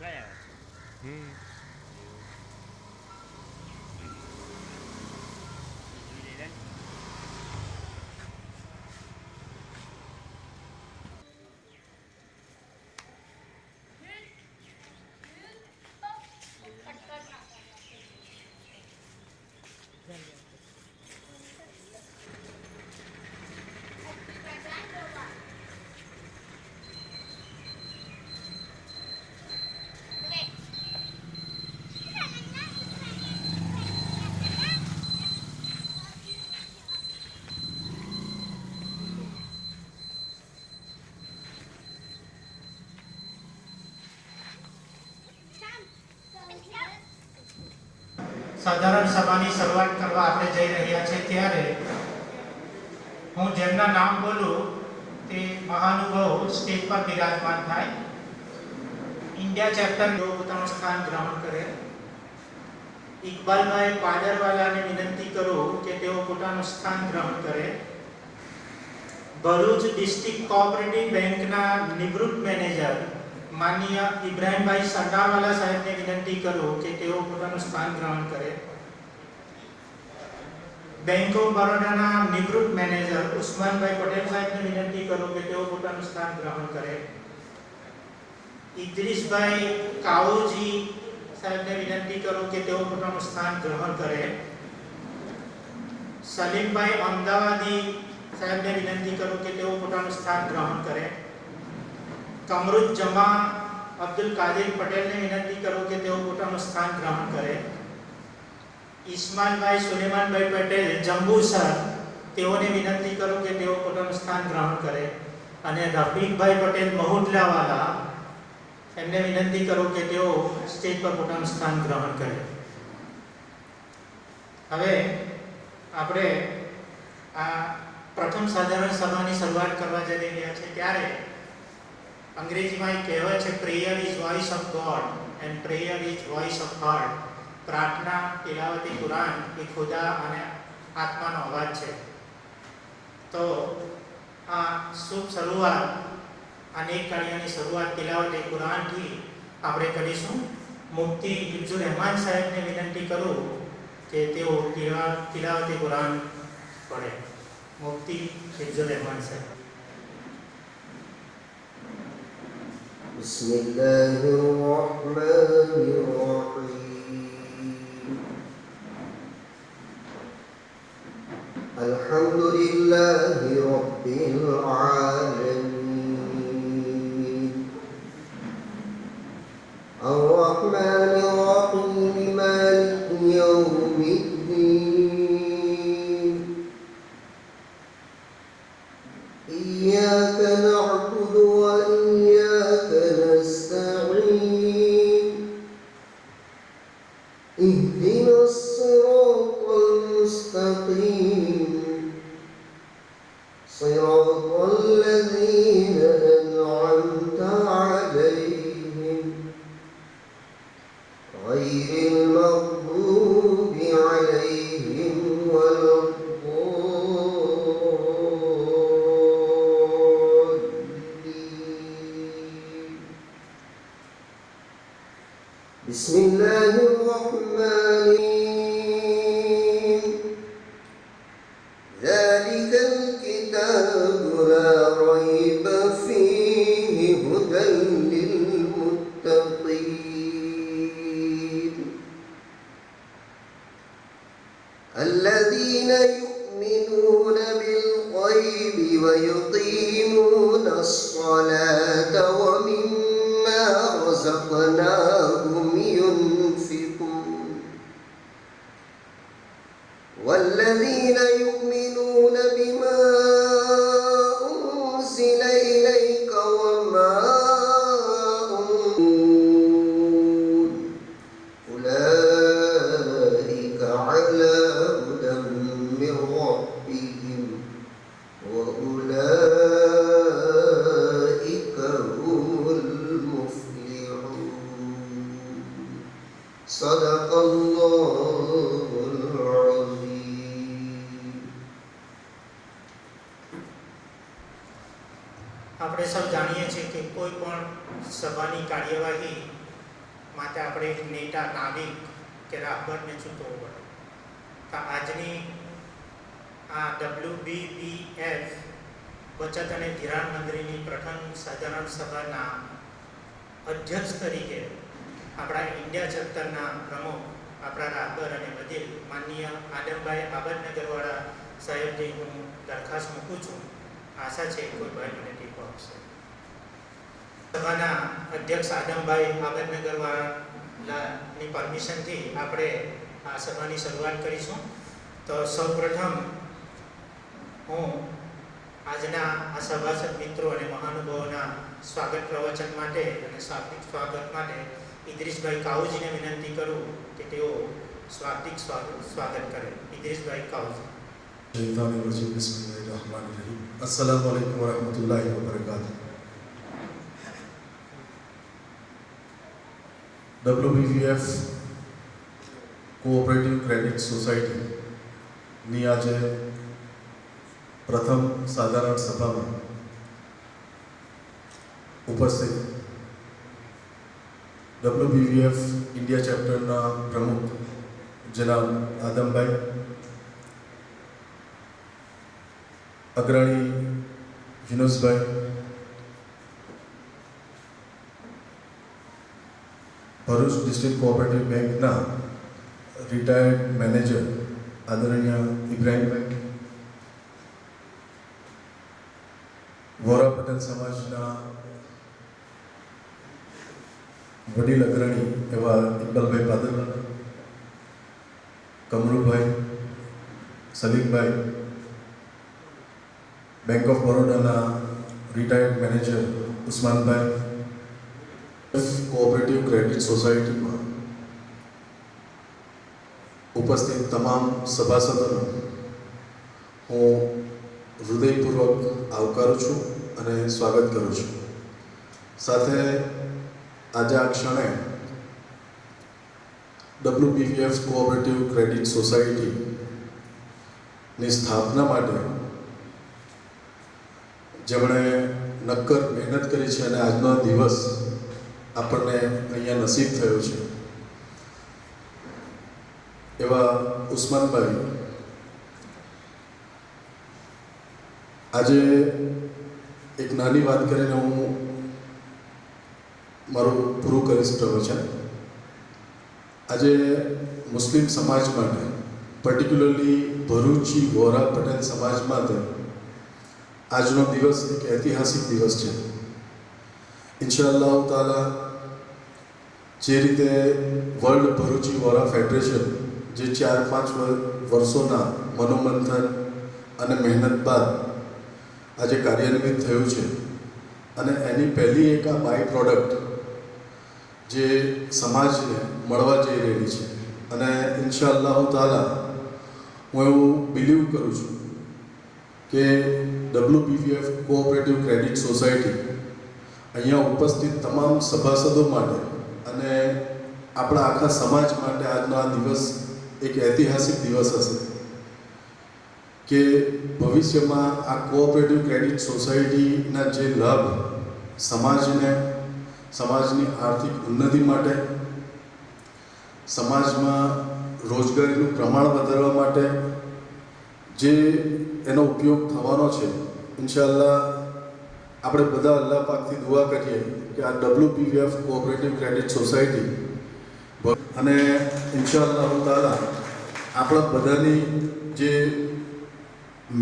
રોકાયા છો? એવું જોઈ લેલા ને. સાધારણ સભાની શરૂઆત કરવા આપણે જઈ રહ્યા છે ત્યારે હું જેમના નામ બોલું તે મહાનુભાવ સ્ટેજ પર બિરાજમાન થાય. ઇન્ડિયા ચેપ્ટર પોતાનું સ્થાન ગ્રહણ કરે. ઇકબાલભાઈ પાડરવાલાને વિનંતી કરું કે તેઓ પોતાનું સ્થાન ગ્રહણ કરે. ભરૂચ ડિસ્ટ્રિક્ટ કોઓપરેટિવ બેંકના નિવૃત્ત મેનેજર માનનીય ઇબ્રાહીમભાઈ સરદારવાલા સાહેબને વિનંતી કરું કે તેઓ પોતાનું સ્થાન ગ્રહણ કરે. બેંક ઓફ બરોડાના નિવૃત્ત મેનેજર ઉસ્માનભાઈ પટેલ સાહેબને વિનંતી કરું કે તેઓ પોતાનું સ્થાન ગ્રહણ કરે. ઇદ્રીસભાઈ કાઉજી સાહેબને વિનંતી કરું કે તેઓ પોતાનું સ્થાન ગ્રહણ કરે. સલીમભાઈ અમદાવાદી સાહેબને વિનંતી કરું કે તેઓ પોતાનું સ્થાન ગ્રહણ કરે. કમરુદ જમા અબ્દુલ કાદિર પટેલને વિનંતી કરું કે તેઓ પોતાનું સ્થાન ગ્રહણ કરે. ઇસ્માઇલભાઈ સુલેમાનભાઈ પટેલ જંબુસર તેઓને વિનંતી કરું કે તેઓ પોતાનું સ્થાન ગ્રહણ કરે. અને રફીકભાઈ પટેલ મહુટલાવાલા એમને વિનંતી કરું કે તેઓ સ્ટેજ પર પોતાનું સ્થાન ગ્રહણ કરે. હવે આપણે આ પ્રથમ સાધારણ સભાની શરૂઆત કરવા જઈ રહ્યા છે ત્યારે અંગ્રેજીમાં એક કહેવત છે, prayer is voice of God and prayer is voice of heart. પ્રાર્થના, તિલાવતી કુરાન એ ખુદા અને આત્માનો અવાજ છે. તો આ શુભ શરૂઆત, અનેક કાર્યની શરૂઆત તિલાવતી કુરાનથી આપણે કરીશું. મુફ્તી હિફ્ઝુર રહેમાન સાહેબને વિનંતી કરું કે તેઓ તિલાવતી કુરાન પઢે. મુફ્તી હિફ્ઝુર રહેમાન સાહેબ. Bismillahirrahmanirrahim. Alhamdulillahi Rabbil Alamin. Ar-Rahmanir-Rahim, Maliki Yawmiddin. Iyyaka na'budu wa iyyaka nasta'in. Ihdinas siratal mustaqim. Siratal ladzina an'amta 'alaihim ghairil maghdubi 'alaihim waladdallin. Bismillahirrahmanirrahim. Dzalikal kitabu la raiba fihi hudan lil muttaqin. Alladzina yu'minuna bil ghaibi wa yuqimuna as-salata wa mimma razaqnahum yunfiqun. والذين يؤمنون بما أنزل إليك وما أنزل أولئك على هدى من ربهم وأولئك هم المفلحون. صدق الله العظيم. આપણે સૌ જાણીએ છીએ કે કોઈ પણ સભાની કાર્યવાહી માટે આપણે એક નેતા નાવિક કે રાહબરને ચૂંટવો પડે. તો આજની આ WBBF બચત અને ધિરાણ મંડળીની પ્રથમ સાધારણ સભાના અધ્યક્ષ તરીકે આપણા ઇન્ડિયા ચેપ્ટરના પ્રમુખ આપણા રાહબર અને વડીલ માનનીય આદમભાઈ આબદનગરવાળા સાહેબની હું દરખાસ્ત મૂકું છું. આશા છે કોઈ ભાઈ મને ટીપ આપશે. સભાના અધ્યક્ષ આદમભાઈ આબદનગરવાળાની પરમિશનથી આપણે આ સભાની શરૂઆત કરીશું. તો સૌપ્રથમ હું આજના આ સભાસદ મિત્રો અને મહાનુભાવોના સ્વાગત પ્રવચન માટે અને શાબ્દિક સ્વાગત માટે ઇદ્રીસભાઈ કાઉજીને વિનંતી કરું કે તેઓ શાબ્દિક સ્વાગત કરે. ઇદ્રીસભાઈ કાઉજી. बिस्मिल्लाहिर्रहमानिर्रहीम. अस्सलामु अलैकुम वरहमतुल्लाहि वबरकातुहू. WBVF કોઓપરેટિવ ક્રેડિટ સોસાયટીની આજે પ્રથમ સાધારણ સભામાં ઉપસ્થિત WBVF ઇન્ડિયા ચેપ્ટરના પ્રમુખ જનાબ આદમભાઈ, અગ્રણી યુનુસભાઈ, ભરૂચ ડિસ્ટ્રિક્ટ કોઓપરેટિવ બેંકના રિટાયર્ડ મેનેજર આદરણીય ઇબ્રાહીમભાઈ, વોરા પટેલ સમાજના વડીલ અગ્રણી એવા ઇકબાલભાઈ પાદરવાલા, કમરુભાઈ, સલીમભાઈ, બેંક ઓફ બરોડાના retired manager Usmanbhai, cooperative credit સોસાયટીમાં ઉપસ્થિત તમામ સભાસદોનો હું હૃદયપૂર્વક આવકારું છું અને સ્વાગત કરું છું. સાથે આજે આ ક્ષણે WBVF કોઓપરેટિવ ક્રેડિટ સોસાયટીની સ્થાપના માટે જેમણે નક્કર મહેનત કરી છે અને આજનો દિવસ આપણને અહીંયા નસીબ થયો છે એવા ઉસ્માનભાઈ આજે એક નાની વાત કરીને હું મારું પૂરું કરીશ પ્રવચન. આજે મુસ્લિમ સમાજ માટે, પર્ટિક્યુલરલી ભરૂચી વોરા પટેલ સમાજ માટે આજનો દિવસ એક ઐતિહાસિક દિવસ છે. ઇન્શાઅલ્લાહ તાલા જે રીતે વર્લ્ડ ભરૂચી વોરા ફેડરેશન જે 4-5 વર્ષોના મનોમંથન અને મહેનત બાદ આજે કાર્યાન્વિત થયું છે અને એની પહેલી એક આ બાય પ્રોડક્ટ જે સમાજને મળવા જઈ રહેલી છે. અને ઇન્શાઅલ્લાહ તાલા હું એવું બિલીવ કરું છું કે WBVF કોઓપરેટિવ ક્રેડિટ સોસાયટી અહીંયા ઉપસ્થિત તમામ સભાસદો માટે અને આપણા આખા સમાજ માટે આજનો આ દિવસ એક ઐતિહાસિક દિવસ હશે કે ભવિષ્યમાં આ કોઓપરેટિવ ક્રેડિટ સોસાયટીના જે લાભ સમાજને, સમાજની આર્થિક ઉન્નતિ માટે, સમાજમાં રોજગારીનું પ્રમાણ વધારવા માટે જે એનો ઉપયોગ થવાનો છે, ઇન્શાઅલ્લાહ આપણે બધા અલ્લાહ પાકથી દુઆ કરીએ કે આ WBVF કોઓપરેટિવ ક્રેડિટ સોસાયટી અને ઇન્શાઅલ્લાહ તાલા આપણા બધાની જે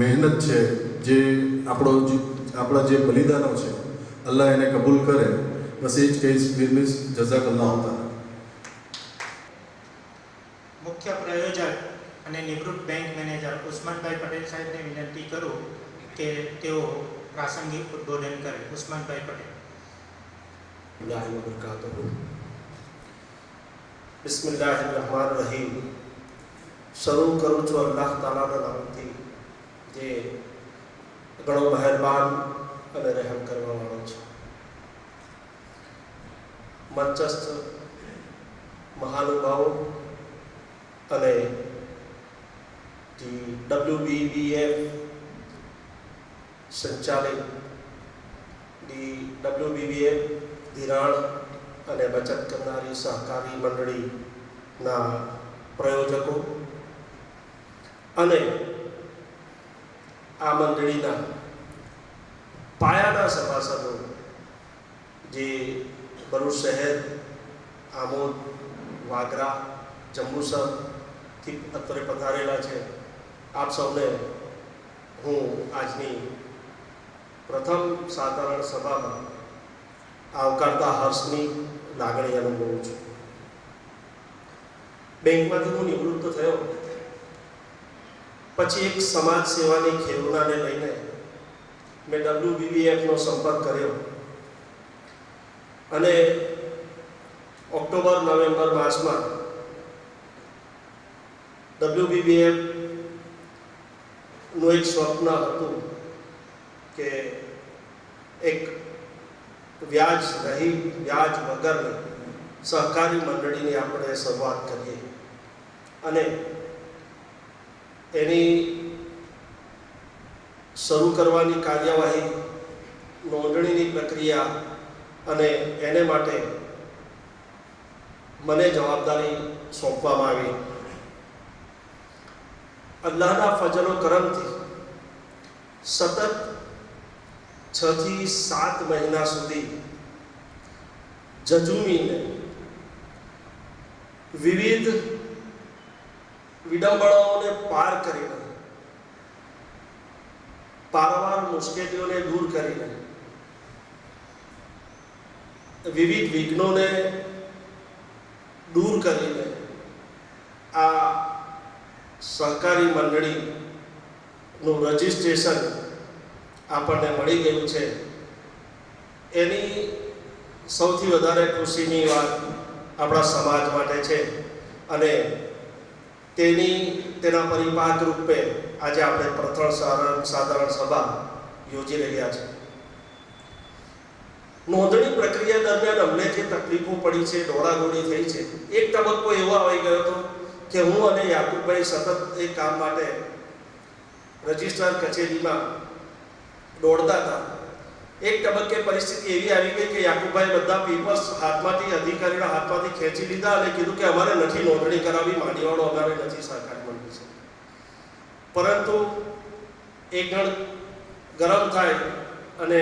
મહેનત છે, જે આપણા જે બલિદાનો છે, અલ્લાહ એને કબૂલ કરે. બસ એ જ કહીશ. ફિરમિસ જઝાકલ્લાહ તાલા. મુખ્ય પ્રયોજક અને નિવૃત્ત બેંક મેનેજર ઉસ્માનભાઈ પટેલ સાહેબને વિનંતી કરું કે તેઓ પ્રાસંગિક ઉદ્બોધન કરે. ઉસ્માનભાઈ પટેલ. બિસ્મિલ્લાહિર્રહમાનિર્રહીમ. શરૂ કરું છું અલ્લાહ તાલાના નામથી જે ઘણો મહેરબાન અને રહેમ કરવાવાળો છે. મંચસ્થ મહાનુભાવો અને WBVF સંચાલિત WBVF ધિરાણ અને બચત કરનારી સહકારી મંડળીના પ્રયોજકો અને આ મંડળીના પાયાના સભાસદો જે ભરૂચ શહેર, આમોદ, વાગરા, જંબુસરથી અત્રે પધારેલા છે, આપ સૌને હું આજની પ્રથમ સાધારણ સભામાં આવકારતા હર્ષની લાગણી અનુભવું છું. બેંકમાંથી હું નિવૃત્ત થયો પછી એક સમાજ સેવાની ખેવનાને લઈને મેં WBBFનો સંપર્ક કર્યો અને ઓક્ટોબર નવેમ્બર માસમાં WBBFનું એક સ્વપ્ન હતું કે એક વ્યાજ રહિત, વ્યાજ વગરની સહકારી મંડળીની આપણે શરૂઆત કરીએ અને એની શરૂ કરવાની કાર્યવાહી, નોંધણીની પ્રક્રિયા અને એને માટે મને જવાબદારી સોંપવામાં આવી. અલ્લાહના ફજલો કરમથી સતત 6 થી 7 મહિના સુધી ઝઝૂમીને વિવિધ વિડંબણાઓને પાર કરીને, પારવાર મુશ્કેલીઓને દૂર કરીને, વિવિધ વિઘ્નોને દૂર કરીને આ સહકારી મંડળીનું રજિસ્ટ્રેશન આપણને મળી ગયું છે. એની સૌથી વધારે ખુશીની વાત આપણા સમાજ માટે છે અને તેના પરિપાક રૂપે આજે આપણે પ્રથમ સાધારણ સભા યોજી રહ્યા છે. નોંધણી પ્રક્રિયા દરમિયાન અમને જે તકલીફો પડી છે, દોડાદોડી થઈ છે, એક તબક્કો એવો આવી ગયો હતો કે હું અને યાકુબભાઈ સતત એ કામ માટે રજિસ્ટ્રાર કચેરીમાં દોડતા હતા. એક તબક્કે પરિસ્થિતિ એવી આવી ગઈ કે યાકુબભાઈ બધા પેપર્સ હાથમાંથી, અધિકારીના હાથમાંથી ખેંચી લીધા અને કીધું કે અમારે નથી નોંધણી કરાવી, માંડીવાળો અમારે નથી સહકારી મંડળી છે. પરંતુ એક જણ ગરમ થાય અને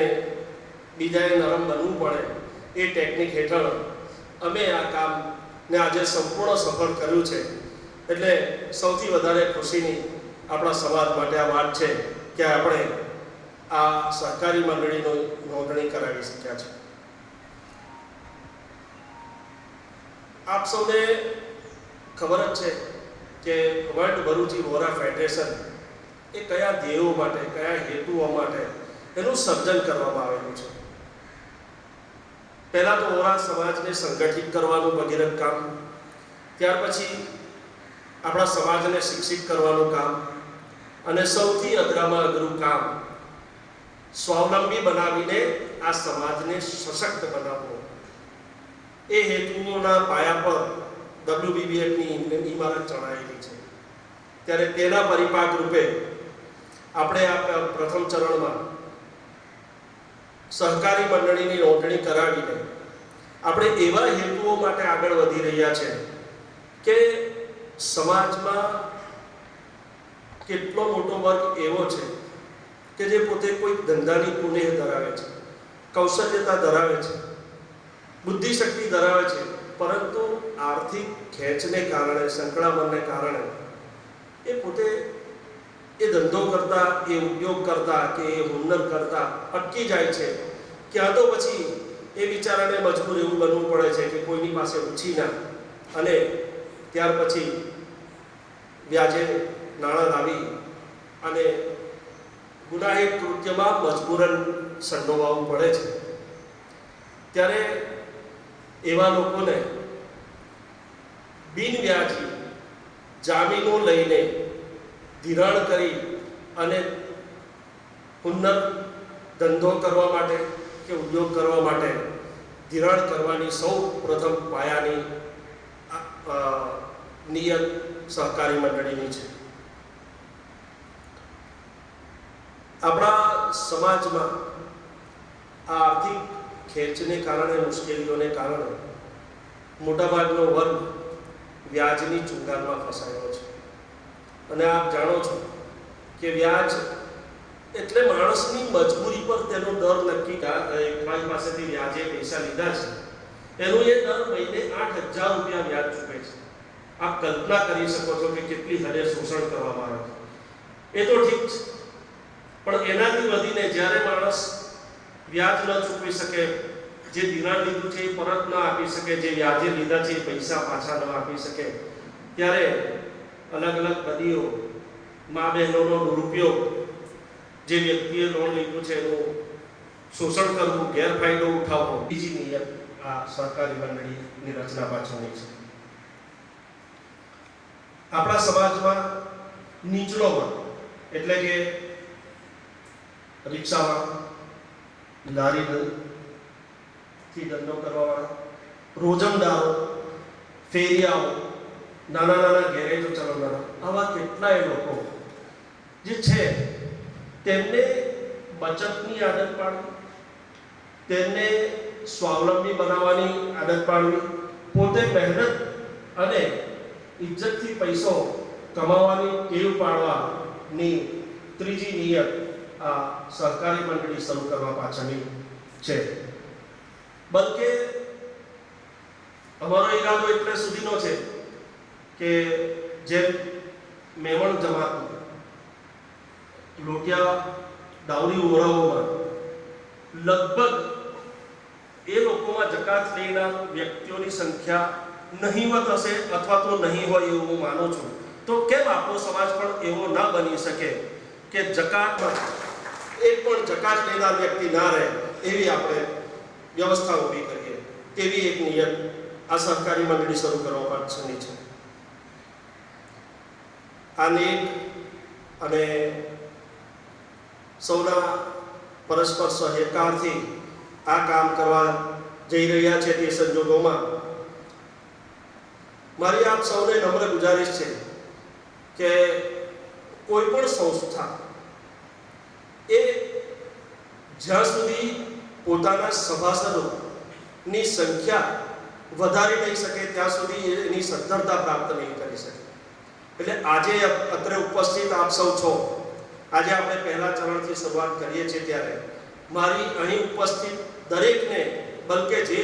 બીજાએ નરમ બનવું પડે એ ટેકનિક હેઠળ અમે આ કામને આજે સંપૂર્ણ સફળ કર્યું છે. એટલે સૌથી વધારે ખુશીની આપણા સમાજ માટે આ વાત છે કે આપણે આ સહકારી મંડળીનો નોંધણી કરાવી શક્યા છે. આપ સૌને ખબર જ છે કે વર્લ્ડ ભરૂચી વોરા ફેડરેશન એ કયા ધ્યેયો માટે, કયા હેતુઓ માટે એનું સર્જન કરવામાં આવેલું છે. પહેલાં તો વોરા સમાજને સંગઠિત કરવાનું ભગીરથ કામ, ત્યાર પછી આપણા સમાજને શિક્ષિત કરવાનું કામ અને સૌથી અઘરામાં અઘરું કામ સ્વાવલંબી બનાવીને આ સમાજને સશક્ત બનાવવો. એ હેતુઓના પાયા પર WBBFની ઇમારત ચણાયેલી છે. ત્યારે તેના પરિપાક રૂપે આપણે આ પ્રથમ ચરણમાં સહકારી મંડળીની નોંધણી કરાવીને આપણે એવા હેતુઓ માટે આગળ વધી રહ્યા છે કે સમાજમાં કેટલો મોટો વર્ગ એવો છે કે જે પોતે કોઈ ધંધાની કુનેહ ધરાવે છે, કૌશલ્યતા ધરાવે છે, બુદ્ધિશક્તિ ધરાવે છે, પરંતુ આર્થિક ખેંચને કારણે, સંકળામણને કારણે એ પોતે એ ધંધો કરતા, એ ઉદ્યોગ કરતા કે એ હુનર કરતા અટકી જાય છે. ક્યાં તો પછી એ બિચારાને મજબૂર એવું બનવું પડે છે કે કોઈની પાસે ઉછીના અને ત્યાર પછી વ્યાજે નાણાં લાવી અને ગુનાહિત કૃત્યમાં મજબૂરન સંડોવાવું પડે છે. ત્યારે એવા લોકોને બિનવ્યાજી જામીનો લઈને ધિરાણ કરી અને હુન્નર ધંધો કરવા માટે કે ઉદ્યોગ કરવા માટે ધિરાણ કરવાની સૌ પ્રથમ પાયાની નિયત સહકારી મંડળીની છે. આપણા સમાજમાં આ આર્થિક ખેંચને કારણે, મુશ્કેલીઓને કારણે મોટાભાગનો વર્ગ વ્યાજની ચુંગાલમાં ફસાયો છે. અને આપ જાણો છો કે વ્યાજ એટલે માણસની મજબૂરી પર તેનો દર નક્કી. મારી પાસેથી વ્યાજે પૈસા લીધા છે, એનું એ દર મહિને 8,000 રૂપિયા વ્યાજ ચૂકે છે. આપ કલ્પના કરી શકો છો કે કેટલી હદે શોષણ કરવામાં આવે છે. એ તો ઠીક છે, પણ એનાથી વધીને જ્યારે માણસ વ્યાજ ન ચૂકવી શકે, જે ધિરાણ લીધું છે એ પરત ન આપી શકે, જે વ્યાજે લીધા છે એ પૈસા પાછા ન આપી શકે, ત્યારે અલગ અલગ બદીઓ, મા બહેનોનો દુરુપયોગ, જે વ્યક્તિએ લોન લીધું છે એનું શોષણ કરવું, ગેરફાયદો ઉઠાવવો, બીજી નિયત આ સહકારી મંડળીની રચના પાછળની છે. આપણા સમાજમાં નીચલો વર્ગ એટલે કે રિક્ષાવાળા, લારીથી ધંધો કરવાવાળા, રોજમદારો, ફેરિયાઓ, નાના નાના ગેરેજો ચલાવનારા, આવા કેટલાય લોકો જે છે તેમને બચતની આદત પાડવી, તેમને સ્વાવલંબી બનાવવાની આદત પાડવી, પોતે મહેનત અને ઇજ્જતથી પૈસો કમાવાની ટેવ પાડવાની ત્રીજી નિયત આ સહકારી મંડળી શરૂ કરવા પાછળની છે. બલકે અમારો ઈરાદો એટલે સુધીનો છે કે જેમ મેમણ જમાત, લોટિયા દાવરી ઓરાઓમાં લગભગ એ લોકોમાં જકાત લેનાર વ્યક્તિઓની સંખ્યા નહીવત હશે અથવા તો નહીં હોય એવું હું માનું છું. તો કેમ આપણો સમાજ પણ એવો ના બની શકે કે જકાતમાં એક પણ જકાત લેનાર વ્યક્તિ ના રહે, એવી આપણે વ્યવસ્થા ઊભી કરીએ. તેવી એક નિયત આ સહકારી મંડળી શરૂ કરવા પાછળની છે. આ નીત અને સૌના પરસ્પર સહકારથી આ કામ કરવા જઈ રહ્યા છે તે સંજોગોમાં મારી આપ સૌને નમ્ર ગુજારિશ છે કે કોઈ પણ સંસ્થા એ જ્યાં સુધી પોતાના સભાસદોની સંખ્યા વધારી નહીં શકે ત્યાં સુધી એની સદ્ધરતા પ્રાપ્ત નહીં કરી શકે. એટલે આજે અત્રે ઉપસ્થિત આપ સૌ છો, આજે આપણે પહેલા ચરણથી શરૂઆત કરીએ છીએ, ત્યારે મારી અહીં ઉપસ્થિત દરેકને, બલકે જે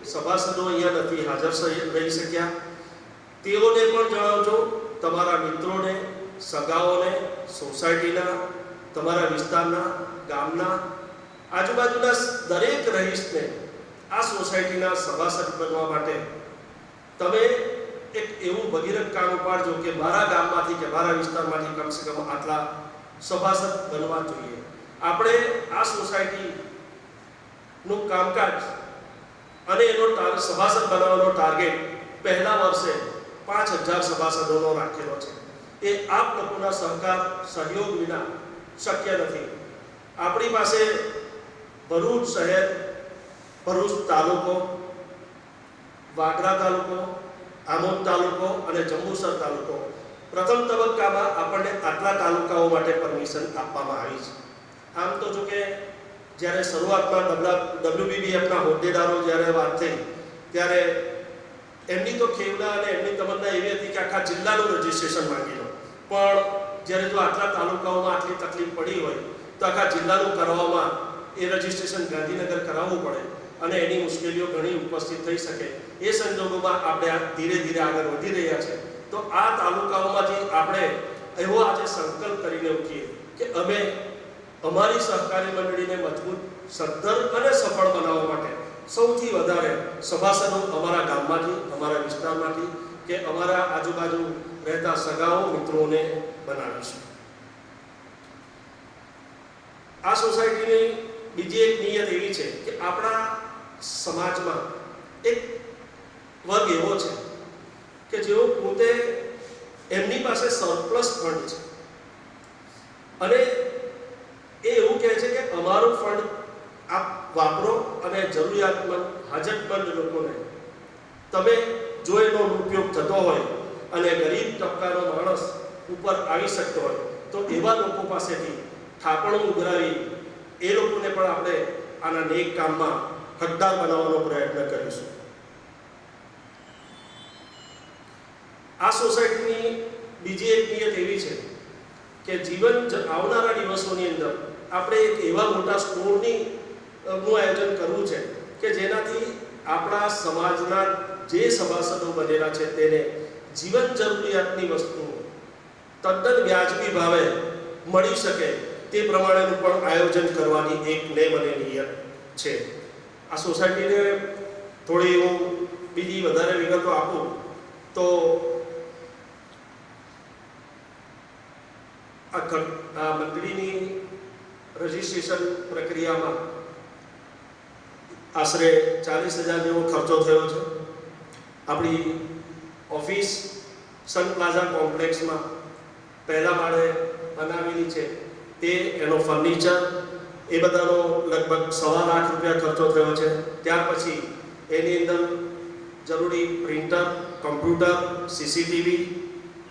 સભાસદો અહીંયા નથી હાજર રહી શક્યા તેઓને પણ જણાવજો, તમારા મિત્રોને, સગાઓને, સોસાયટીના, તમારા વિસ્તારના, ગામના, આજુબાજુના દરેક રહીશને આ સોસાયટીના સભાસદ બનવા માટે તમે એક એવું ભગીરથ કામ ઉપાડજો કે મારા ગામમાંથી કે મારા વિસ્તારમાંથી કમસે કમ આટલા સભાસદ બનવા જોઈએ. આપણે આ સોસાયટીનું કામકાજ અને એનો સભાસદ બનાવવાનો ટાર્ગેટ પહેલા વર્ષે 5,000 સભાસદોનો રાખેલો છે. એ આપ લોકોના સહકાર, સહયોગ વિના શક્ય નથી. આપણી પાસે ભરૂચ શહેર, ભરૂચ તાલુકો, વાગરા તાલુકો, આમોદ તાલુકો અને જંબુસર તાલુકો, પ્રથમ તબક્કામાં આપણને આટલા તાલુકાઓ માટે પરમિશન આપવામાં આવી છે. આમ તો જો કે જ્યારે શરૂઆતમાં WBBFના હોદ્દેદારો જ્યારે વાત થઈ ત્યારે એમની તો ખેવના અને એમની તમન્ના એવી હતી કે આખા જિલ્લાનું રજીસ્ટ્રેશન માંગી લો, પણ જ્યારે જો આટલા તાલુકાઓમાં આટલી તકલીફ પડી હોય તો આખા જિલ્લાનું કરવામાં એ રજીસ્ટ્રેશન ગાંધીનગર કરાવવું પડે અને એની મુશ્કેલીઓ ઘણી ઉપસ્થિત થઈ શકે. એ સંજોગોમાં આપણે ધીરે ધીરે આગળ વધી રહ્યા છે. તો આ તાલુકાઓમાંથી આપણે એવો આજે સંકલ્પ કરીને ઉઠીએ કે અમે અમારી સહકારી મંડળીને મજબૂત, સદ્ધર અને સફળ બનાવવા માટે સૌથી વધારે સભાસદો અમારા ગામમાંથી, અમારા વિસ્તારમાંથી કે અમારા આજુબાજુ રહેતા સગાઓ, મિત્રોને બનાવીશું. આ સોસાયટીની બીજી એક નિયત એવી છે કે આપણા સમાજમાં એક વર્ગ એવો છે કે જેઓ પોતે એમની પાસે સરપ્લસ ફંડ છે અને એ એવું કહે છે કે અમારું ફંડ આપ વાપરો અને જરૂરિયાતમંદ, હાજતમંદ લોકોને તમે જો એનો ઉપયોગ થતો હોય અને ગરીબ તબક્કાનો માણસ ઉપર આવી શકતો હોય તો એવા લોકો પાસેથી થાપણું ઉઘરાવી એ લોકોને પણ આપણે આના નેક કામમાં હકદાર બનાવવાનો પ્રયત્ન કરીશું. આ સોસાયટીની બીજી એક નિયત એવી છે કે આવનારા દિવસોની અંદર આપણે એક એવા મોટા સ્ટોરની નું આયોજન કરવું છે કે જેનાથી આપણા સમાજના જે સભાસદો બનેલા છે તેને જીવન જરૂરિયાતની વસ્તુઓ તદ્દન વ્યાજબી ભાવે મળી શકે તે પ્રમાણેનું પણ આયોજન કરવાની એક નેમ અને નિયત છે. આ સોસાયટીને થોડી હું બીજી વધારે વિગતો આપું તો આ મંડળીની રજિસ્ટ્રેશન પ્રક્રિયામાં આશરે 40,000 જેવો ખર્ચો થયો છે. આપણી ઓફિસ સન પ્લાઝા કોમ્પ્લેક્સમાં પહેલા માળે બનાવેલી છે તે એનો ફર્નિચર એ બધાનો લગભગ 1.25 લાખ રૂપિયા ખર્ચો થયો છે. ત્યાર પછી એની અંદર જરૂરી પ્રિન્ટર, કોમ્પ્યુટર, સીસીટીવી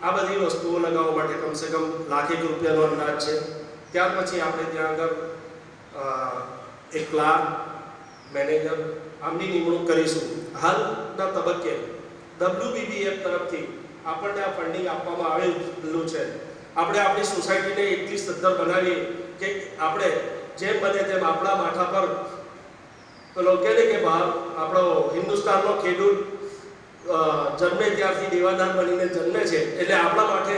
આ બધી વસ્તુઓ લગાવવા માટે કમસે કમ ₹1 લાખ રૂપિયાનો અંદાજ છે. ત્યાર પછી આપણે ત્યાં આગળ એક ક્લાર્ક, મેનેજર આમની નિમણૂક કરીશું. હાલના તબક્કે WBBF તરફથી આપણને આ ફંડિંગ આપવામાં આવેલું છે. આપણે આપણી સોસાયટીને એટલી સદ્ધર બનાવીએ કે આપણે જેમ બને તેમ આપણા માથા પર પેલો કહે ને કે આપણો હિન્દુસ્તાનનો ખેડૂત જન્મે ત્યારથી દેવાદાર બનીને જન્મે છે, એટલે આપણા માટે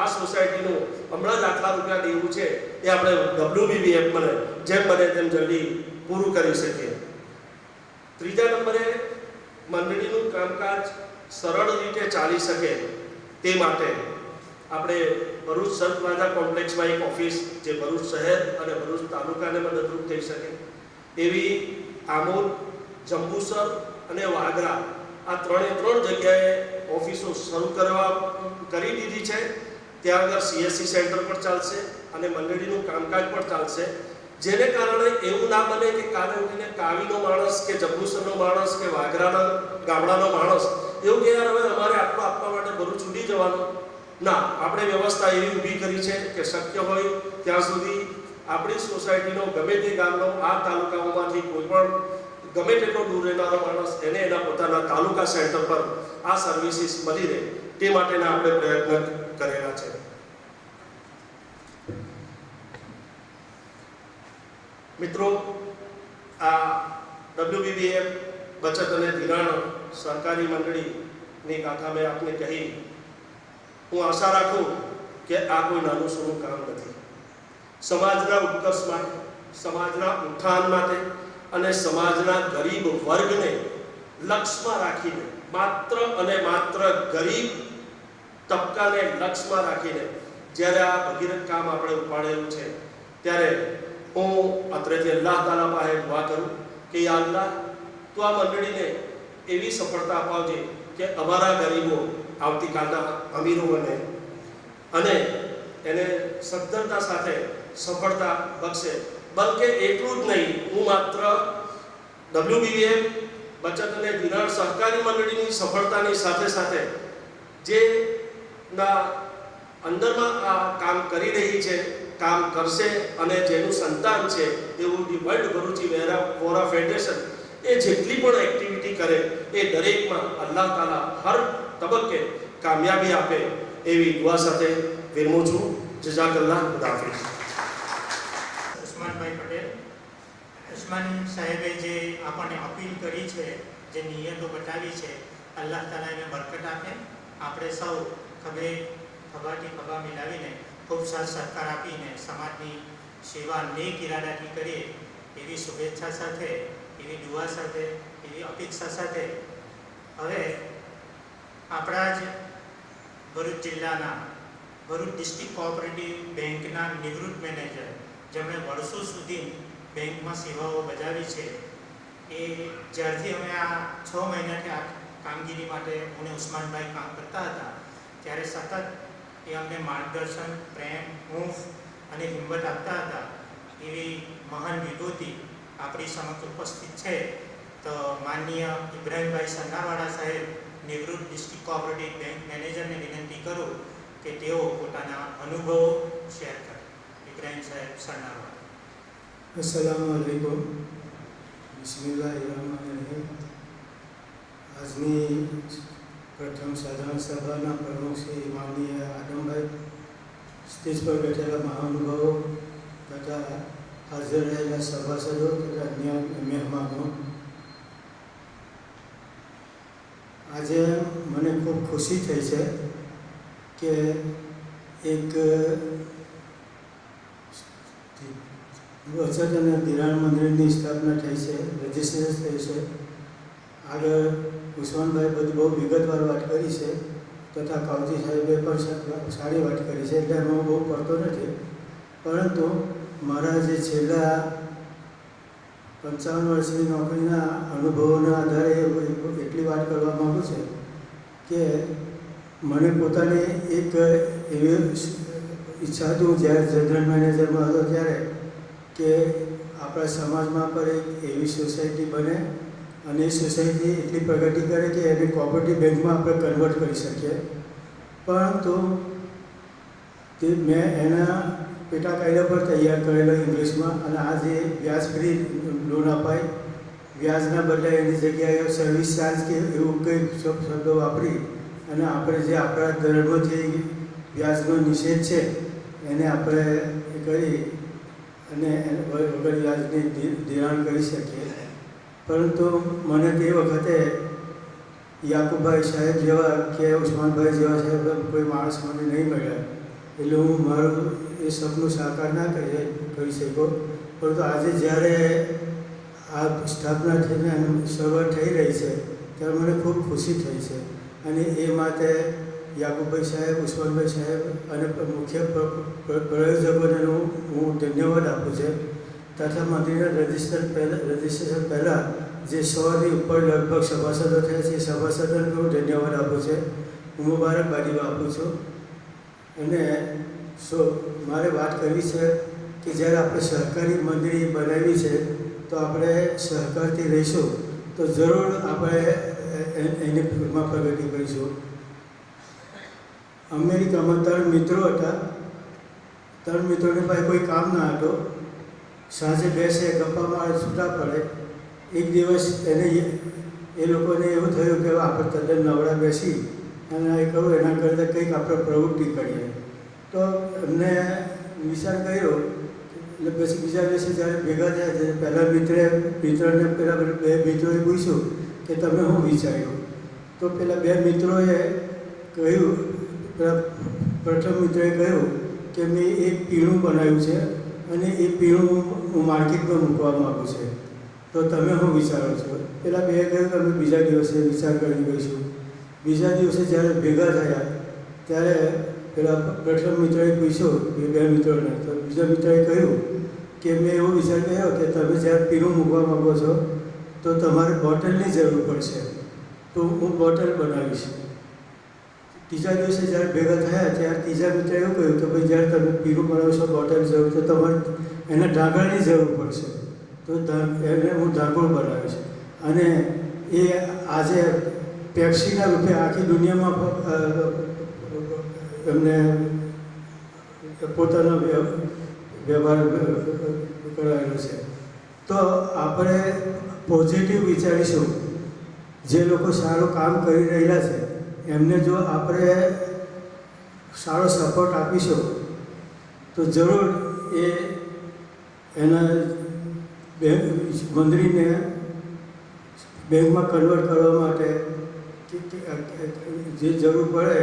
આ સોસાયટીનું હમણાં જ આટલા રૂપિયા દેવું છે એ આપણે WBBF બને જેમ બને તેમ જલ્દી પૂરું કરી શકીએ. ત્રીજા નંબરે મંડળીનું કામકાજ સરળ રીતે ચાલી શકે તે માટે આપણે ભરૂચ સન પ્લાઝા કોમ્પ્લેક્સમાં એક ઓફિસ જે ભરૂચ શહેર અને ભરૂચ તાલુકાને મદદરૂપ થઈ શકે એવી આમોદ, જંબુસર અને વાગરા આ 3 જગ્યાએ ઓફિસો શરૂ કરી દીધી છે. ત્યાં આગળ CSC સેન્ટર પણ ચાલશે અને મંડળીનું કામકાજ પણ ચાલશે. જેને કારણે એવું ના બને કે કાલે ઉઠીને કાવીનો માણસ કે જંબુસરનો માણસ કે વાગરાના ગામડાનો માણસ એવું કે યાર હવે અમારે આટલું આપવા માટે ભરૂચ છૂટી જવાનું. ના, આપણે વ્યવસ્થા એવી ઊભી કરી છે કે શક્ય હોય ત્યાં સુધી આપણી સોસાયટીનો ગમે તે ગામનો આ તાલુકાઓમાંથી કોઈ પણ ગમે તેટલો દૂર રહેનારો માણસ એને એના પોતાના તાલુકા સેન્ટર પર આ સર્વિસીસ મળી રહે તે માટેના આપણે પ્રયત્ન કરેલા છે. મિત્રો, આ WBBF બચત અને ધિરાણ સહકારી મંડળીની ગાથા મેં આપને કહી. હું આશા રાખું કે આ કોઈ નાનું સૂનું કામ નથી. સમાજના ઉત્કર્ષ માટે, સમાજના ઉત્થાન માટે અને સમાજના ગરીબ વર્ગને લક્ષ્યમાં રાખીને, માત્ર અને માત્ર ગરીબ તબક્કાને લક્ષ્યમાં રાખીને જ્યારે આ ભગીરથ કામ આપણે ઉપાડેલું છે ત્યારે હું અત્રેથી અલ્લાહ તાલા પાસે દુઆ કરું કે યા અલ્લાહ, તું આ મંડળીને એવી સફળતા અપાવજે કે અમારા ગરીબો આવતીકાલના અમીરો બને અને એને સદ્ધરતા સાથે સફળતા બક્ષે. બલકે એટલું જ નહીં, હું માત્ર WBBF બચત અને ધિરાણ સહકારી મંડળીની સફળતાની સાથે સાથે જે ના અંદરમાં આ કામ કરી રહી છે, કામ કરશે અને જેનું સંતાન છે એવું the world Bharuchi Vora federation એ જેટલી પણ એક્ટિવિટી કરે એ દરેકમાં અલ્લાહ તાલા હર તબક્કે કામયાબી આપે એવી દુઆ સાથે વિરમું છું. જઝાકલ્લાહ, ખુદાહાફિઝ. ઉસ્માનભાઈ પટેલ, ઉસ્માન સાહેબે જે આપણને અપીલ કરી છે, જે નિયતો બતાવી છે, અલ્લાહ તાલા એને બરકત આપે. આપણે સૌ ખભાથી ખભા મિલાવીને ખૂબ સાથ સહકાર આપીને સમાજની સેવા નેક ઇરાદાથી કરીએ એવી શુભેચ્છા સાથે, એવી દુઆ સાથે, એવી અપેક્ષા સાથે હવે આપણા જ ભરૂચ જિલ્લાના ભરૂચ ડિસ્ટ્રિક્ટ કોઓપરેટિવ બેંકના નિવૃત્ત મેનેજર, જેમણે વર્ષો સુધી બેંકમાં સેવાઓ બજાવી છે, એ જ્યારથી અમે આ 6 મહિનાથી આ કામગીરી માટે હું ઉસ્માનભાઈ કામ કરતા હતા ત્યારે સતત એ અમને માર્ગદર્શન, પ્રેમ, હૂંફ અને હિંમત આપતા હતા. એવી મહાન વિભૂતિ આપણી સમક્ષ ઉપસ્થિત છે. તો માનનીય ઇબ્રાહીમભાઈ સરનાવાળા સાહેબ, નિવૃત્ત ડિસ્ટ્રિક્ટ કોઓપરેટિવ બેંક મેનેજરને વિનંતી કરું કે તેઓ પોતાના અનુભવો શેર કરે. ઇબ્રાહીમ સાહેબ સરનાવાળા. अस्सलामु अलैकुम. બિસ્મિલ્લાહિર્રહમાનિર્રહીમ. આજની પ્રથમ સાધારણ સભાના પ્રમુખ શ્રી માનનીય આદમભાઈ, સ્ટેજ પર બેઠેલા મહાનુભાવો તથા હાજર રહેલા સભાસદો તથા અન્ય મહેમાનો, આજે મને ખૂબ ખુશી થઈ છે કે એક બચત અને ધિરાણ મંદિરની સ્થાપના થઈ છે, રજિસ્ટ્રેશન થઈ છે. આગળ ઉસ્માનભાઈ બધી બહુ વિગતવાર વાત કરી છે તથા કાવજી સાહેબે પણ સારી વાત કરી છે, એટલે હું બહુ પડતો નથી. પરંતુ મારા જે છેલ્લા 55 વર્ષની નોકરીના અનુભવોના આધારે એટલી વાત કરવા માગું છું કે મને પોતાને એક એવી ઈચ્છા હતી, હું જ્યારે જનરલ મેનેજરમાં હતો ત્યારે, કે આપણા સમાજમાં પર એક એવી સોસાયટી બને અને એ સોસાયટી એટલી પ્રગતિ કરે કે એને કોઓપરેટિવ બેંકમાં આપણે કન્વર્ટ કરી શકીએ. પરંતુ તે મેં એના પેટા કાયદા પર તૈયાર કરેલો ઇંગ્લિશમાં, અને આ જે વ્યાજ ફ્રી લોન અપાય, વ્યાજના બદલે એની જગ્યાએ સર્વિસ ચાર્જ કે એવું કંઈ શબ્દો વાપરી અને આપણે જે આપણા ધર્મથી વ્યાજનો નિષેધ છે એને આપણે કરી અને વગર વ્યાજની ધિરાણ કરી શકીએ. પરંતુ મને તે વખતે યાકુબભાઈ સાહેબ જેવા કે ઉસ્માનભાઈ જેવા સાહેબ કોઈ માણસ મને નહીં મળ્યા, એટલે હું મારું એ સપનું સાકાર ના કરી શક્યો. પરંતુ આજે જ્યારે આ સ્થાપના થઈને શરૂઆત થઈ રહી છે ત્યારે મને ખૂબ ખુશી થઈ છે, અને એ માટે યાકુબભાઈ સાહેબ, ઉસ્માનભાઈ સાહેબ અને મુખ્ય પ્રયોજકોને હું ધન્યવાદ આપું છું. તથા મંદિરના રજિસ્ટ્રેશન પહેલાં જે 100થી ઉપર લગભગ સભાસદો થયા છે, એ સભાસદોને હું ધન્યવાદ આપું છું, હું મુબારકબાદી આપું છું. અને મારે વાત કરવી છે કે જ્યારે આપણે સહકારી મંડળી બનાવી છે તો આપણે સહકારથી રહીશું તો જરૂર આપણે એની પ્રગતિ કરીશું. અમેરિકામાં 3 મિત્રો હતા. 3 મિત્રોને પાસે કોઈ કામ ના હતો. સાંજે બેસે, ગપ્પા મારે, છૂટા પડે. એક દિવસ એ લોકોને એવું થયું કે આપણે તદ્દન નવડા બેસી અને એ કહું એના કરતાં કંઈક આપણે પ્રવૃત્તિ કરીએ. તો એમને વિચાર કર્યો. એટલે પછી બીજા દિવસે જ્યારે ભેગા થયા ત્યારે પહેલાં મિત્રને પેલા 2 મિત્રોએ પૂછ્યું કે તમે શું વિચાર્યું? તો પેલા 2 મિત્રોએ કહ્યું, પેલા પ્રથમ મિત્રોએ કહ્યું કે મેં એક પીણું બનાવ્યું છે અને એ પીણું હું માર્કેટમાં મૂકવા માગું છું, તો તમે શું વિચારો છો? પેલા 2એ કહ્યું કે અમે બીજા દિવસે વિચાર કરી લઈશું. બીજા દિવસે જ્યારે ભેગા થયા ત્યારે પેલા પ્રથમ મિત્રએ પૂછ્યું, 2 મિત્રોને, તો બીજા મિત્રએ કહ્યું કે મેં એવો વિચાર કર્યો કે તમે જ્યારે પીણું મૂકવા માગો છો તો તમારે બોટલની જરૂર પડશે, તો હું બોટલ બનાવીશ. ત્રીજા દિવસે જ્યારે ભેગા થયા ત્યારે ત્રીજા મિત્રએ એવું કહ્યું કે ભાઈ જ્યારે તમે પીણું બનાવશો, બોટલ જરૂર, તો તમારે એના ઢાંકણની જરૂર પડશે, તો એને હું ઢાંકણ બનાવીશ. અને એ આજે પેપ્સીના રૂપે આખી દુનિયામાં એમને પોતાનો વ્યવહાર કરાયેલો છે. તો આપણે પોઝિટિવ વિચારીશું. જે લોકો સારું કામ કરી રહેલા છે એમને જો આપણે સારો સપોર્ટ આપીશું તો જરૂર એ એના મંદિરને બેંકમાં કન્વર્ટ કરવા માટે જે જરૂર પડે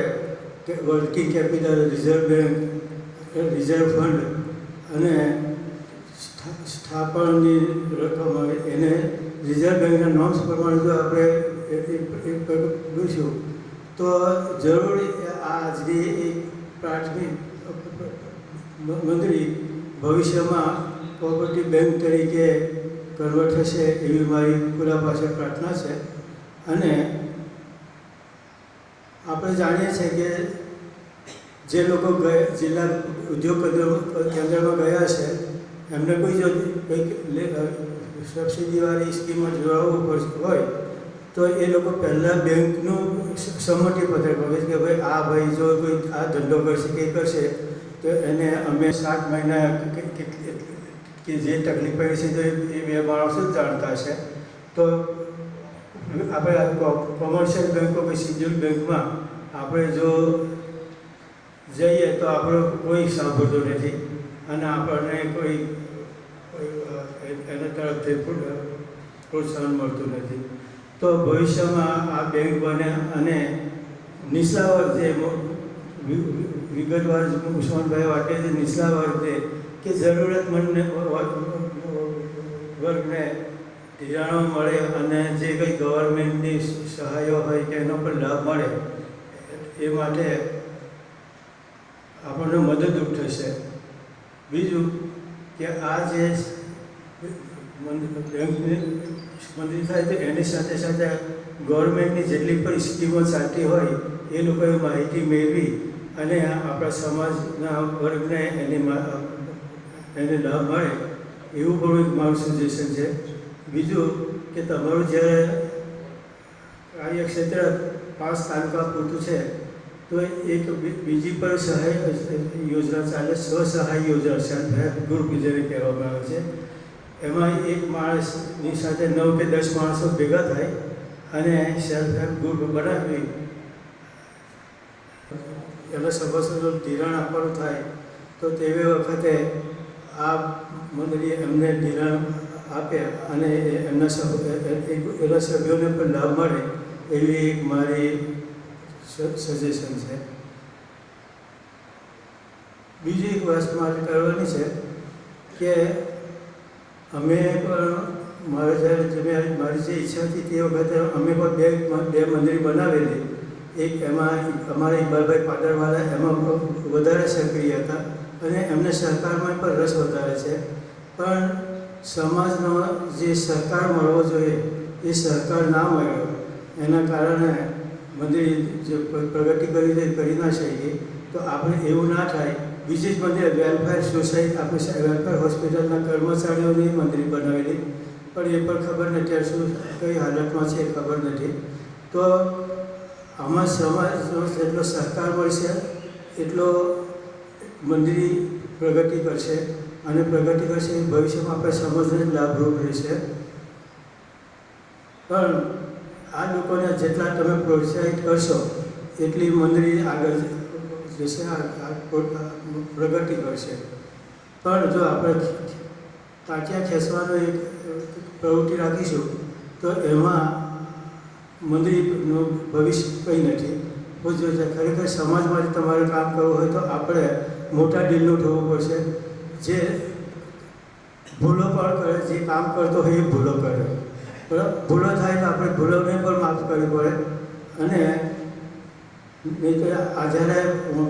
કે working capital, reserve bank, reserve fund અને સ્થાપનની રકમ એને રિઝર્વ બેંકના નોર્મ્સ પ્રમાણે જો આપણે જોઈશું તો જરૂર આજની એક પ્રાથમિક મંદિર ભવિષ્યમાં કોઓપરેટિવ બેંક તરીકે કન્વર્ટ થશે એવી મારી ખુદા પાસે પ્રાર્થના છે. અને આપણે જાણીએ છીએ કે જે લોકો જિલ્લા ઉદ્યોગ કેન્દ્રમાં ગયા છે એમને કોઈ જો કંઈક સબસિડીવાળી સ્કીમમાં જોડાવવું હોય તો એ લોકો પહેલાં બેંકનું સંમતિપત્ર કહે કે ભાઈ જો કોઈ આ ધંધો કરશે કે કરશે તો એને અમે 7 મહિના કે જે તકલીફ પડી છે તો એ બે માણસો જ જાણતા હશે. તો આપણે કોમર્શિયલ બેંકો કે શિડ્યુલ બેંકમાં આપણે જો જઈએ તો આપણો કોઈ સાંભળતો નથી અને આપણને કોઈ એના તરફથી પ્રોત્સાહન મળતું નથી. તો ભવિષ્યમાં આ બેંક બને અને નીચલા વર્ગે વિગતવાર ઉસ્માનભાઈ વાટે જે નીચલા વર્ગે કે જરૂરતમંદ વર્ગને ધિરાણો મળે અને જે કંઈ ગવર્મેન્ટની સહાયો હોય કે એનો પણ લાભ મળે એ માટે આપણને મદદરૂપ થશે. બીજું કે આ જે મંત્રી થાય તો એની સાથે સાથે ગવર્મેન્ટની જેટલી પણ સ્કીમો ચાલતી હોય એ લોકોએ માહિતી મેળવી અને આપણા સમાજના વર્ગને એને લાભ મળે એવું પણ એક મારું સજેશન છે. બીજું કે તમારું જ્યારે કાર્યક્ષેત્ર 5 તાલુકા પૂરતું છે તો એક બીજી પણ સહાય યોજના ચાલે, સ્વસહાય યોજના, સેલ્ફ હેલ્પ ગ્રુપ જેને કહેવામાં આવે છે. એમાં એક માણસની સાથે 9 કે 10 માણસો ભેગા થાય અને સેલ્ફ હેલ્પ ગ્રુપ બનાવી એના સભાસદો ધિરાણ આપવાનું થાય તો તેવી વખતે આ મંડળી એમને ધિરાણ આપે અને એના સભ્યોને પણ લાભ મળે એવી એક મારી સજેશન છે. બીજી એક વાત મારે કરવાની છે કે અમે પણ મારી જે ઈચ્છા હતી તે વખતે અમે પણ બે મંદિર બનાવેલી. એક એમાં અમારા ઇકબાલભાઈ પાટણવાળા એમાં વધારે સક્રિય હતા અને એમને સહકારમાં પણ રસ વધારે છે. પણ સમાજનો જે સહકાર મળવો જોઈએ એ સહકાર ના મળ્યો. એના કારણે મંદિર જે પ્રગતિ કરી ના શકીએ. તો આપણે એવું ના થાય બીજી જ મંદિર વેલફેર સોસાયટી આપણે વેલફેર હોસ્પિટલના કર્મચારીઓની મંદિર બનાવેલી પણ એ પણ ખબર નથી અત્યાર શું કઈ હાલતમાં છે એ ખબર નથી. તો આમાં સમાજનો જેટલો સહકાર મળશે એટલો મંદિર પ્રગતિ કરશે અને પ્રગતિ કરશે એ ભવિષ્યમાં આપણે સમાજને લાભરૂપ રહેશે. પણ આ લોકોને જેટલા તમે પ્રોત્સાહિત કરશો એટલી મંદિર આગળ જશે, પ્રગતિ કરશે. પણ જો આપણે ટાંટિયા ખેંચવાનો એક પ્રવૃત્તિ રાખીશું તો એમાં મંદિરનું ભવિષ્ય કંઈ નથી. જો ખરેખર સમાજ માટે તમારે કામ કરવું હોય તો આપણે મોટા દિલનું થવું પડશે. જે ભૂલો પણ કરે, જે કામ કરતો હોય એ ભૂલો કરે, બરાબર. ભૂલો થાય તો આપણે ભૂલોને પણ માફ કરવી પડે. અને નહીં તો આ જ્યારે હું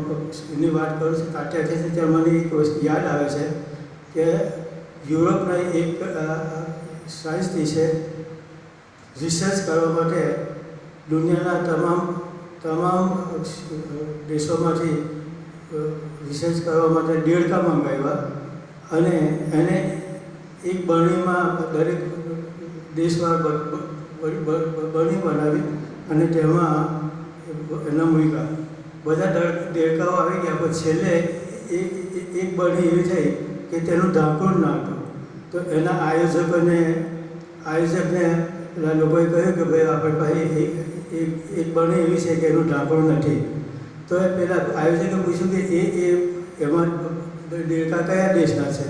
એની વાત કરું છું ટાંટિયા ખેંચી ત્યારે મને એક વસ્તુ યાદ આવે છે કે યુરોપના એક સાયન્ટિસ્ટ છે રિસર્ચ કરવા માટે દુનિયાના તમામ દેશોમાંથી રિસર્ચ કરવા માટે દેડકા મંગાવ્યા અને એને એક બરણીમાં દરેક દેશમાં બરણી બનાવી અને તેમાં એના મૂક્યા. બધા દેડકાઓ આવી ગયા પણ છેલ્લે એક બરણી એવી થઈ કે તેનું ઢાંકણ ના હતું. તો એના આયોજકને પેલા લોકોએ કહ્યું કે ભાઈ આપણે પાસે એક બરણી એવી છે કે એનું ઢાંકણ નથી. તો એ પેલા આયોજકે પૂછ્યું કે એમાં દેડકા કયા દેશના છે?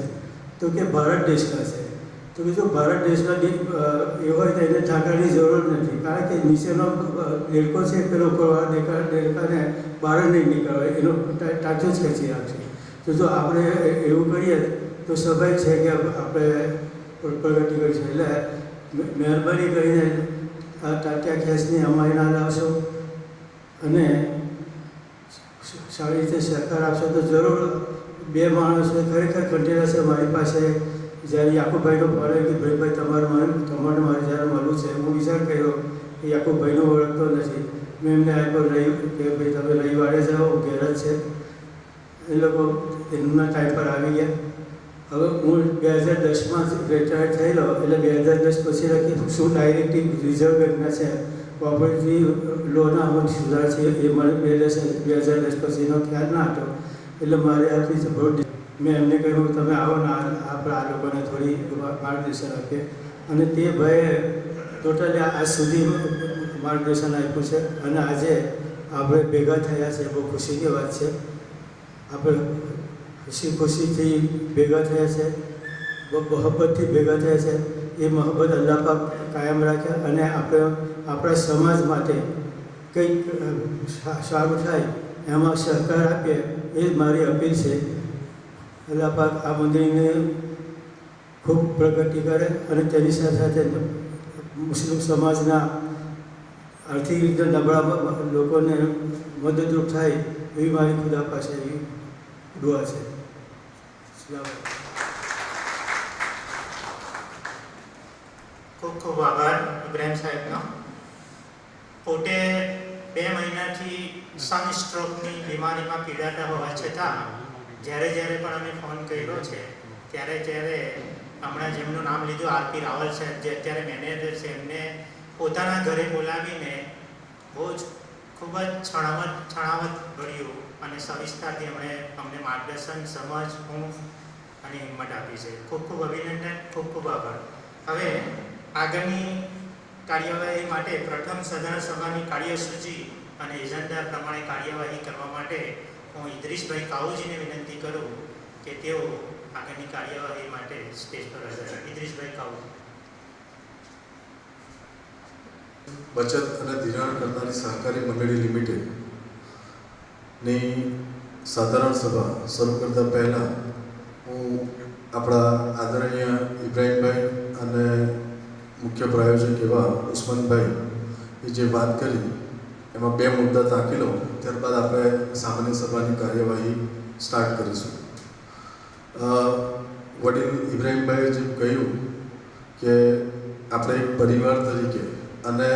તો કે ભારત દેશના છે. તો કીધું ભારત દેશના એ હોય તો એને ઢાંકણની જરૂર નથી, કારણ કે નીચેનો દેડકો છે પેલો દેડકાને બહાર નહીં નીકળે, એનો ટાંચો જ ખેંચી રાખશે. તો જો આપણે એવું કરીએ તો સ્વાભાવિક છે કે આપણે પ્રગતિ કરીશું. એટલે મહેરબાની કરીને આ ટાંટિયા ખેંચની અમારી ના લાવશો અને સારી રીતે સહકાર આપશો તો જરૂર. બે માણસો ખરેખર કંટેલા છે મારી પાસે. જ્યારે યાકુબભાઈનો ફોન આવ્યો કે ભાઈ તમારે મારે જ્યારે મળવું છે, હું વિચાર કર્યો કે યાકુબભાઈનો ઓળખતો નથી. મેં એમને આપ્યો કે ભાઈ તમે રવિવારે જાઓ, ઘેર જ છે. એ લોકો એમના ટાઈમ પર આવી ગયા. હવે હું 2010માં રિટાયર થયેલો એટલે 2010 પછી રાખી શું ડાયરેક્ટિવ રિઝર્વ બેંકના છે કોઓપરેટિવ લોના અમુક સુધાર છે એ મને 2010 પછીનો ખ્યાલ ના હતો. એટલે મારે આથી બહુ મેં એમને કહ્યું તમે આવો ને આપણે આ લોકોને થોડી માર્ગદર્શન આપીએ, અને તે ભાઈએ ટોટલી આજ સુધી માર્ગદર્શન આપ્યું છે. અને આજે આપણે ભેગા થયા છે, બહુ ખુશીની વાત છે. આપણે ખુશીથી ભેગા થયા છે, મોહબ્બતથી ભેગા થયા છે. એ મોહબ્બત અલ્લાહ પાક કાયમ રાખે અને આપણા સમાજ માટે કંઈક સારું થાય એમાં સહકાર આપીએ, એ જ મારી અપીલ છે. અલ્લાહ પાક આ મંદિરને ખૂબ પ્રગતિ કરે અને તેની સાથે સાથે મુસ્લિમ સમાજના આર્થિક રીતે નબળા લોકોને મદદરૂપ થાય એવી મારી ખુદા પાસે એવી દુઆ છે. ખૂબ ખૂબ આભાર ઇબ્રાહિમ સાહેબનો. પોતે 2 મહિનાથી સનસ્ટ્રોકની બીમારીમાં પીડાતા હોવા છતાં જ્યારે પણ અમે ફોન કર્યો છે ત્યારે હમણાં જેમનું નામ લીધું આરપી રાવલ સાહેબ, જે અત્યારે મેનેજર છે, એમને પોતાના ઘરે બોલાવીને બહુ જ ખૂબ જ છણાવટ ભર્યું અને સવિસ્તારથી અમને માર્ગદર્શન, સમજ, ઊંઘ અને હિંમત આપી છે. ખૂબ ખૂબ અભિનંદન, ખૂબ ખૂબ આભાર. હવે આગળની કાર્યવાહી માટે પ્રથમ સાધારણ સભાની કાર્યસૂચિ અને એજન્ડા પ્રમાણે કાર્યવાહી કરવા માટે હું ઇદ્રીસભાઈ કાઉજીને વિનંતી કરું કે તેઓ આગળની કાર્યવાહી માટે સ્ટેજ પર હાજર. ઇદ્રીસભાઈ કાઉજી. બચત અને ધિરાણ કરનારી સહકારી મંડળી લિમિટેડની સાધારણ સભા શરૂ કરતા પહેલાં હું આપણા આદરણીય ઇબ્રાહિમભાઈ અને મુખ્ય પ્રાયોજક એવા ઉસ્માનભાઈ એ જે વાત કરી એમાં 2 મુદ્દા તાકી લઉં, ત્યારબાદ આપણે સામાન્ય સભાની કાર્યવાહી સ્ટાર્ટ કરીશું. વડીલ ઇબ્રાહિમભાઈએ જેમ કહ્યું કે આપણે એક પરિવાર તરીકે, અને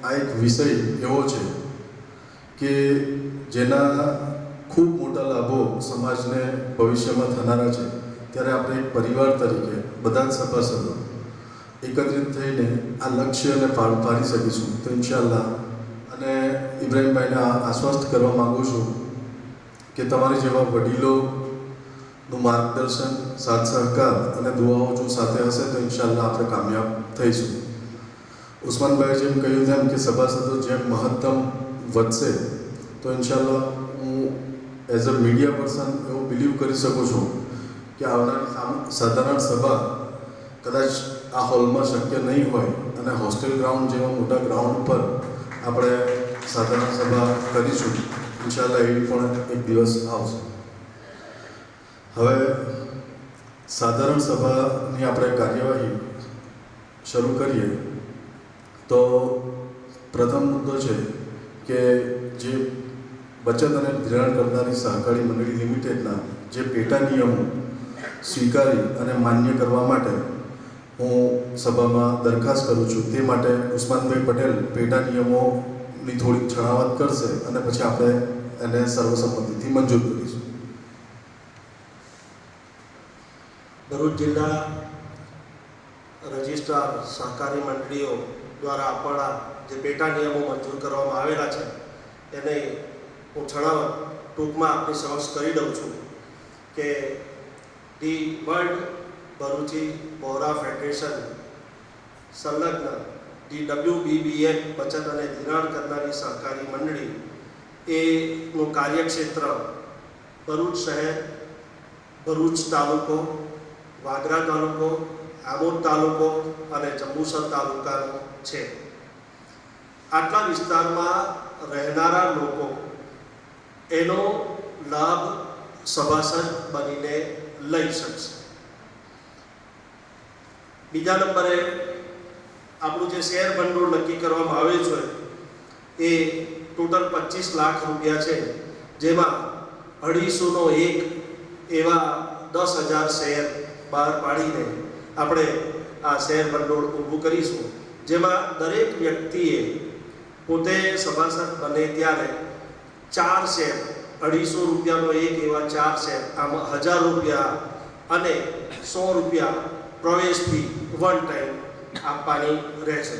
આ એક વિષય એવો છે કે જેના ખૂબ મોટા લાભો સમાજને ભવિષ્યમાં થનારા છે, ત્યારે આપણે એક પરિવાર તરીકે બધા જ સભાસદો એકત્રિત થઈને આ લક્ષ્યને પારી શકીશું. તો ઇન્શાઅલ્લાહ. અને ઇબ્રાહિમભાઈને આશ્વસ્ત કરવા માગું છું કે તમારી જેવા વડીલોનું માર્ગદર્શન, સાથ સહકાર અને દુઆઓ જો સાથે હશે તો ઇન્શાઅલ્લાહ આપણે કામયાબ થઈશું. ઉસ્માનભાઈએ જેમ કહ્યું તેમ કે સભાસદો જેમ મહત્તમ વધશે તો ઇન્શાઅલ્લાહ હું એઝ અ મીડિયા પર્સન એવું બિલીવ કરી શકું છું કે આવનારી સાધારણ સભા કદાચ આ હોલમાં શક્ય નહીં હોય અને હોસ્ટેલ ગ્રાઉન્ડ જેવા મોટા ગ્રાઉન્ડ પર આપણે સાધારણ સભા કરીશું. ઇન્શાઅલ્લાહ એ પણ એક દિવસ આવશે. હવે સાધારણ સભાની આપણે કાર્યવાહી શરૂ કરીએ તો પ્રથમ મુદ્દો છે કે જે બચત અને ધિરાણ કરનારી સહકારી મંડળી લિમિટેડના જે પેટા નિયમો સ્વીકારી અને માન્ય કરવા માટે હું સભામાં દરખાસ્ત કરું છું. તે માટે ઉસ્માનભાઈ પટેલ પેટા નિયમોની થોડીક છણાવટ કરશે અને પછી આપણે એને સર્વસંમતિથી મંજૂર કરીશું. ભરૂચ જિલ્લા રજિસ્ટ્રાર સહકારી મંડળીઓ દ્વારા આપણા જે પેટા નિયમો મંજૂર કરવામાં આવેલા છે એને હું છણાવટ ટૂંકમાં આપની સમક્ષ કરી દઉં છું કે the world Bharuchi Bohra federation સંલગ્ન ધી WBBF બચત અને ધિરાણ કરનારી સહકારી મંડળી એનું કાર્યક્ષેત્ર ભરૂચ શહેર, ભરૂચ તાલુકો, વાગરા તાલુકો, આમોદ તાલુકો અને જંબુસર તાલુકાનો છે. આટલા વિસ્તારમાં રહેનારા લોકો એનો લાભ સભાસદ બનીને લઈ શકશે. બીજા નંબરે આપણું જે શેર ભંડોળ નક્કી કરવામાં આવે છે એ ટોટલ 25 લાખ રૂપિયા છે, જેમાં 250 એવા 10,000 શેર બહાર પાડીને આપણે આ શેર ભંડોળ ઊભું કરીશું, જેમાં દરેક વ્યક્તિએ પોતે સભાસદ બને ત્યારે 4 શેર 250 રૂપિયાનો એક એવા 4 શેર આમાં 1000 રૂપિયા અને 100 રૂપિયા પ્રવેશ ફી વન ટાઈમ આપવાની રહેશે.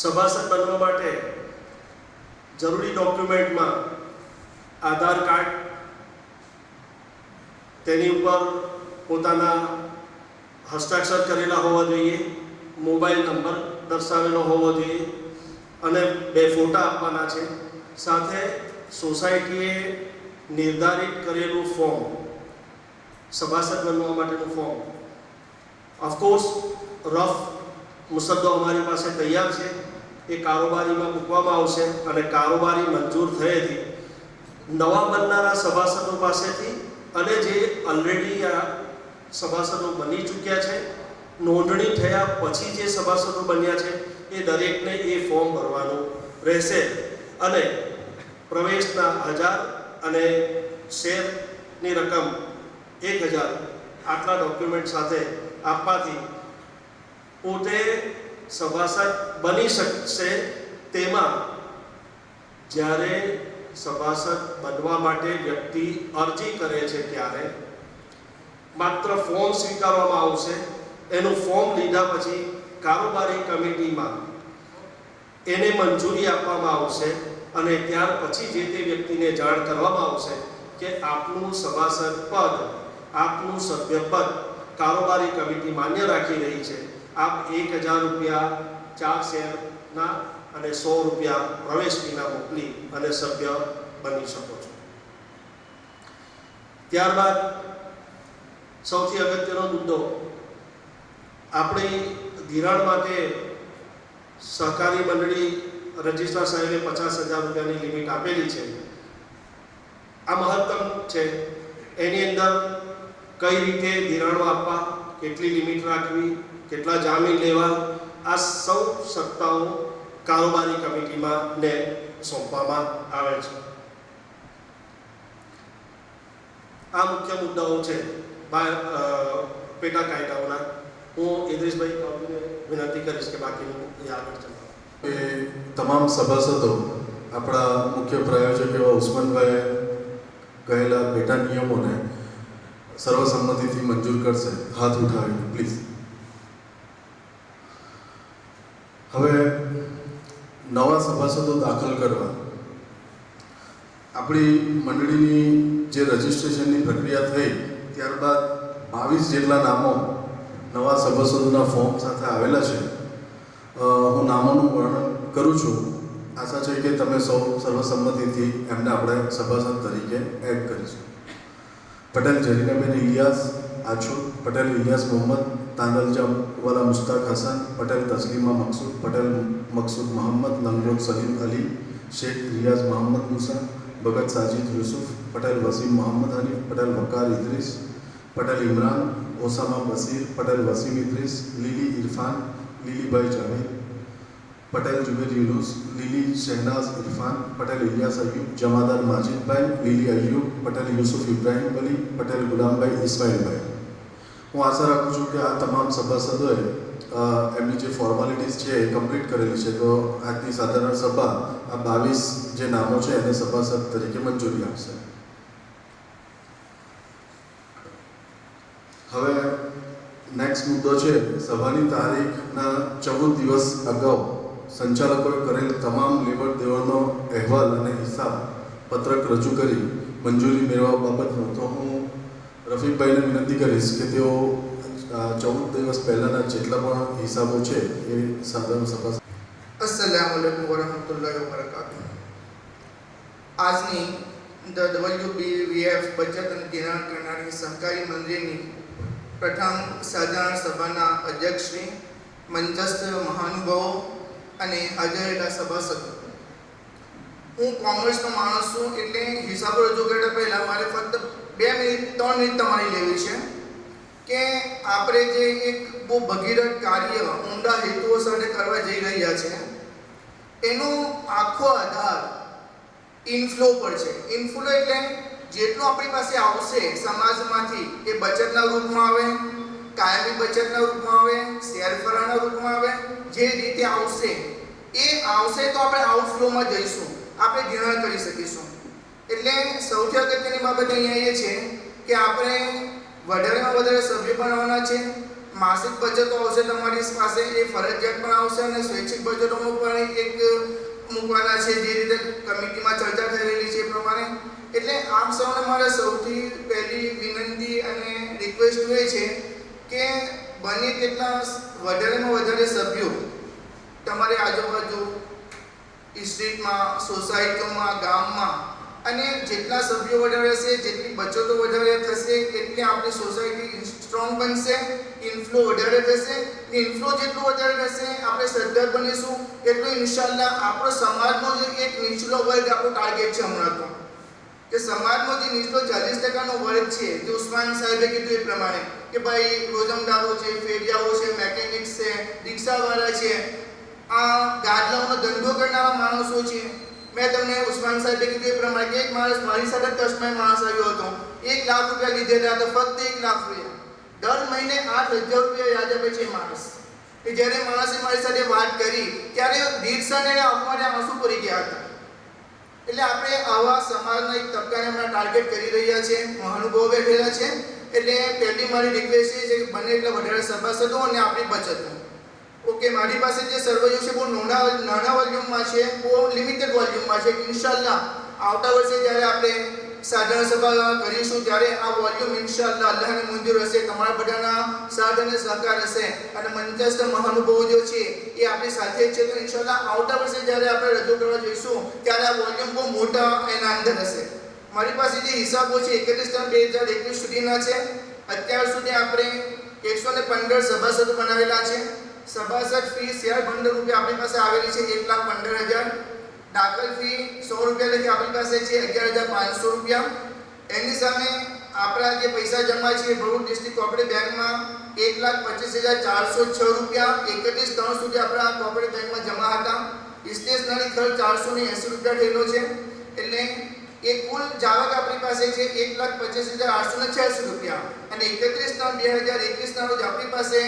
સભાસદ બનવા માટે જરૂરી ડોક્યુમેન્ટમાં આધાર કાર્ડ, તેની ઉપર પોતાના હસ્તાક્ષર કરેલા હોવા જોઈએ, મોબાઈલ નંબર દર્શાવેલો હોવો જોઈએ અને 2 ફોટા આપવાના છે. સાથે સોસાયટીએ નિર્ધારિત કરેલું ફોર્મ, સભાસદ બનવા માટેનું ફોર્મ. ઓફકોર્સ રફ મુસદ્દો અમારી પાસે તૈયાર છે, એ કારોબારીમાં મૂકવામાં આવશે અને કારોબારી મંજૂર થયેથી નવા બનનારા સભાસદો પાસેથી અને જે ઓલરેડી આ સભાસદો બની ચૂક્યા છે, નોંધણી થયા પછી જે સભાસદો બન્યા છે, એ દરેકને એ ફોર્મ ભરવાનું રહેશે અને પ્રવેશના 1000 અને શેરની રકમ 1000 આટલા ડોક્યુમેન્ટ સાથે આપવાથી પોતે સભાસદ બની શકશે. તેમાં જ્યારે સભાસદ બનવા માટે વ્યક્તિ અરજી કરે છે ત્યારે માત્ર ફોર્મ સ્વીકારવામાં આવશે. એનું ફોર્મ લીધા પછી કારોબારી કમિટીમાં એને મંજૂરી આપવામાં આવશે અને ત્યાર પછી જે તે વ્યક્તિને જાણ કરવામાં આવશે કે આપનું સભાસદ પદ, આપનું સભ્ય પદ કારોબારી કમિટી માન્ય રાખી રહી છે. આપ 1000 રૂપિયા 4 શેરના અને 100 રૂપિયા પ્રવેશ ફીના મોકલી અને સભ્ય બની શકો છો. ત્યારબાદ સૌથી અગત્યનો મુદ્દો, આપણી ધિરાણ માટે સહકારી મંડળી રજિસ્ટ્રાર સાહેબે 50,000 રૂપિયાની લિમિટ આપેલી છે. આ મહત્તમ છે. એની અંદર કઈ રીતે ધિરાણો આપવા, કેટલી લિમિટ રાખવી, કેટલા જામીન લેવા, આ સૌ સત્તાઓ કારોબારી કમિટીમાં ને સોંપવામાં આવે છે. આ મુખ્ય મુદ્દાઓ છે પેટા કાયદાઓના. હું ઇદ્રીસભાઈ કાવડીને વિનંતી કરીશ કે બાકીનું આગળ ચલાવો. એ તમામ સભાસદો આપણા મુખ્ય પ્રાયોજક એવા ઉસ્માનભાઈએ કહેલા પેટા નિયમોને સર્વસંમતિથી મંજૂર કરશે. હાથ ઉઠાવીને પ્લીઝ. હવે નવા સભાસદો દાખલ કરવા આપણી મંડળીની જે રજિસ્ટ્રેશનની પ્રક્રિયા થઈ ત્યારબાદ 22 જેટલા નામો નવા સભાસદોના ફોર્મ સાથે આવેલા છે. હું નામોનું વર્ણન કરું છું. આશા છે કે તમે સૌ સર્વસંમતિથી એમને આપણે સભાસદ તરીકે એડ કરીશું. પટેલ જરીનાબેન ઇલિયાસ આછુર, પટેલ ઇલિયાસ મોહમ્મદ, તાંદલજાવાલા મુશ્તાક હસન, પટેલ તસ્લીમા મકસૂદ, પટેલ મકસૂદ મોહમ્મદ, લંગોટ સલીમ અલી, શેખ રિયાઝ મોહમ્મદ મુસા, ભગત સાજીદ યુસુફ, પટેલ વસીમ મોહમ્મદ હનીફ, પટેલ વકાર ઇદ્રીસ, પટેલ ઇમરાન, ઓસામા બસીર, પટેલ વસીમ ઇદ્રીસ, લીલી ઇરફાન, લીલીભાઈ જાવેદ, પટેલ જુબેર યુનુસ, લીલી શહેનાઝ ઇરફાન, પટેલ ઇલિયાસ અયુબ, જમાદાર માજીદભાઈ, લીલી અયુબ, પટેલ યુસુફ ઇબ્રાહીમ અલી, પટેલ ગુલામભાઈ ઇસ્માઇલભાઈ. હું આશા રાખું છું કે આ તમામ સભાસદોએ એમની જે ફોર્માલિટીઝ છે એ કમ્પ્લીટ કરેલી છે. તો આજની સાધારણ સભા આ 22 જે નામો છે એને સભાસદ તરીકે મંજૂરી આપશે. હવે નેક્સ્ટ મુદ્દો છે, સભાની તારીખના 14 દિવસ અગાઉ સંચાલકોએ કરેલ તમામ લેવડ દેવડનો અહેવાલ અને હિસાબ પત્રક રજૂ કરી મંજૂરી મેળવવા બાબતનો તો હું રફીકભાઈને વિનંતી કરીશ કે તેઓ 14 દિવસ પહેલાંના જેટલા પણ હિસાબો છે એ સાધારણ સભા. અસ્સલામુ અલૈકુમ વરહમતુલ્લાહિ વબરકાતુહ. આજની WBVF બચત અને ધિરાણ કરનારી સહકારી મંડળીની પ્રથમ સાધારણ સભાના અધ્યક્ષશ્રી, મંચસ્થ મહાનુભાવો અને હાજરેલા સભાસદો, હું કોમર્સનો માણસ છું એટલે હિસાબો રજૂ કરતા પહેલાં મારે ફક્ત 2 મિનિટ 3 મિનિટ તમારી લેવી છે કે આપણે જે એક બહુ ભગીરથ કાર્ય ઊંડા હેતુઓ સાથે કરવા જઈ રહ્યા છે એનો આખો આધાર ઇનફ્લો પર છે. ઇનફ્લો એટલે જેટલું આપણી પાસે આવશે સમાજમાંથી એ બચતના રૂપમાં આવે, કાયમી બચતના રૂપમાં આવે, શેરફરાના રૂપમાં આવે, જે રીતે આવશે એ આવશે તો આપણે આઉટફ્લોમાં જઈશું, આપણે ધિરાણ કરી શકીશું. એટલે સૌથી અગત્યની બાબત અહીંયા એ છે કે આપણે વધારેમાં વધારે સભ્ય બનાવવાના છે. માસિક બચતો આવશે તમારી પાસે, એ ફરજિયાત પણ આવશે અને સ્વૈચ્છિક બચતોનું પણ એક મૂકવાના છે, જે રીતે કમિટીમાં ચર્ચા થઈ રહેલી છે એ પ્રમાણે. એટલે આપ સૌને મારે સૌથી પહેલી વિનંતી અને રિક્વેસ્ટ એ છે કે બને તેટલા વધારેમાં વધારે સભ્યો તમારી આજુબાજુ સ્ટ્રીટમાં, સોસાયટીઓમાં, ગામમાં, અને જેટલા સભ્યો વધારે હશે, જેટલી બચતો વધારે થશે, એટલી આપણી સોસાયટી સ્ટ્રોંગ બનશે, ઇન્ફ્લો વધારે થશે. ઇન્ફ્લો જેટલું વધારે થશે, આપણે સદ્ધર બનીશું, એટલું ઇન્શાલ્લાહ આપણો સમાજનો જે એક નીચલો વર્ગ આપણો ટાર્ગેટ છે હમણાં તો, કે સમાજનો જે નીચલો 40% વર્ગ છે, જે ઉસ્માન સાહેબે કીધું એ પ્રમાણે કે ભાઈ રોજમદારો છે, ફેરિયાઓ છે, મેકેનિક્સ છે, રિક્ષાવાળા છે, આ ગાડલાઓનો ધંધો કરનારા માણસો છે. મેં તમને ઉસ્માન સાહેબે કીધું એ પ્રમાણે કે એક માણસ મારી સાથે ટ્રસ્ટમાં માણસ આવ્યો હતો, 1 લાખ રૂપિયા લીધેલા હતા, ફક્ત 1 લાખ રૂપિયા, દર મહિને 8,000 રૂપિયા વ્યાજ આપે છે માણસ. કે જ્યારે માણસે મારી સાથે વાત કરી ત્યારે રીતસર એને આંખમાં આંસુ પડી ગયા હતા. એટલે આપણે આવા સમાજના એક તબક્કાને હમણાં ટાર્ગેટ કરી રહ્યા છે, મહાનુભાવો બેઠેલા છે. એટલે પહેલી મારી રિક્વેસ્ટ એ છે કે બને એટલા વધારે સભાસદો અને આપણી બચત. ઓકે, મારી પાસે જે સર્વેયું છે બહુ નાના વોલ્યુમમાં છે, બહુ લિમિટેડ વોલ્યુમમાં છે. ઇન્શાલ્લાહ આવતા વર્ષે જ્યારે આપણે સાધારણ સભા કરીશું ત્યારે આ વોલ્યુમ ઇન્શાલ્લાહ અલ્લાહની મંજૂર હશે, તમારા બધાના સાથ અને સહકાર હશે, અને મંચસ્થ મહાનુભાવો જે છે એ આપણી સાથે જ છે. તો ઇન્શાલ્લાહ આવતા વર્ષે જ્યારે આપણે રજૂ કરવા જઈશું ત્યારે આ વોલ્યુમ બહુ મોટા એના અંદર હશે. મારી પાસે જે હિસાબો છે 31/3/2021 સુધીના છે. અત્યાર સુધી આપણે 115 સભાસદો બનાવેલા છે. સભાસદ ફી શેર બંડલ રૂપિયા આપણી પાસે આવેલી છે 1,15,000. દાખલ ફી 100 રૂપિયા લખી આપણી પાસે છે 11,500 રૂપિયા. એની સામે આપણા જે પૈસા જમા છે ભરૂચ ડિસ્ટ્રિક્ટ કોઓપરેટિવ બેંકમાં 1,25,406 રૂપિયા 31/3 સુધી આપણા કોઓપરેટિવ બેંકમાં જમા હતા. સ્ટેશનરી ખર્ચ 480 રૂપિયા થયેલો છે. એટલે એ કુલ જાવક આપણી પાસે છે 1,25,886 રૂપિયા. અને 31/3/2021 રોજ આપણી પાસે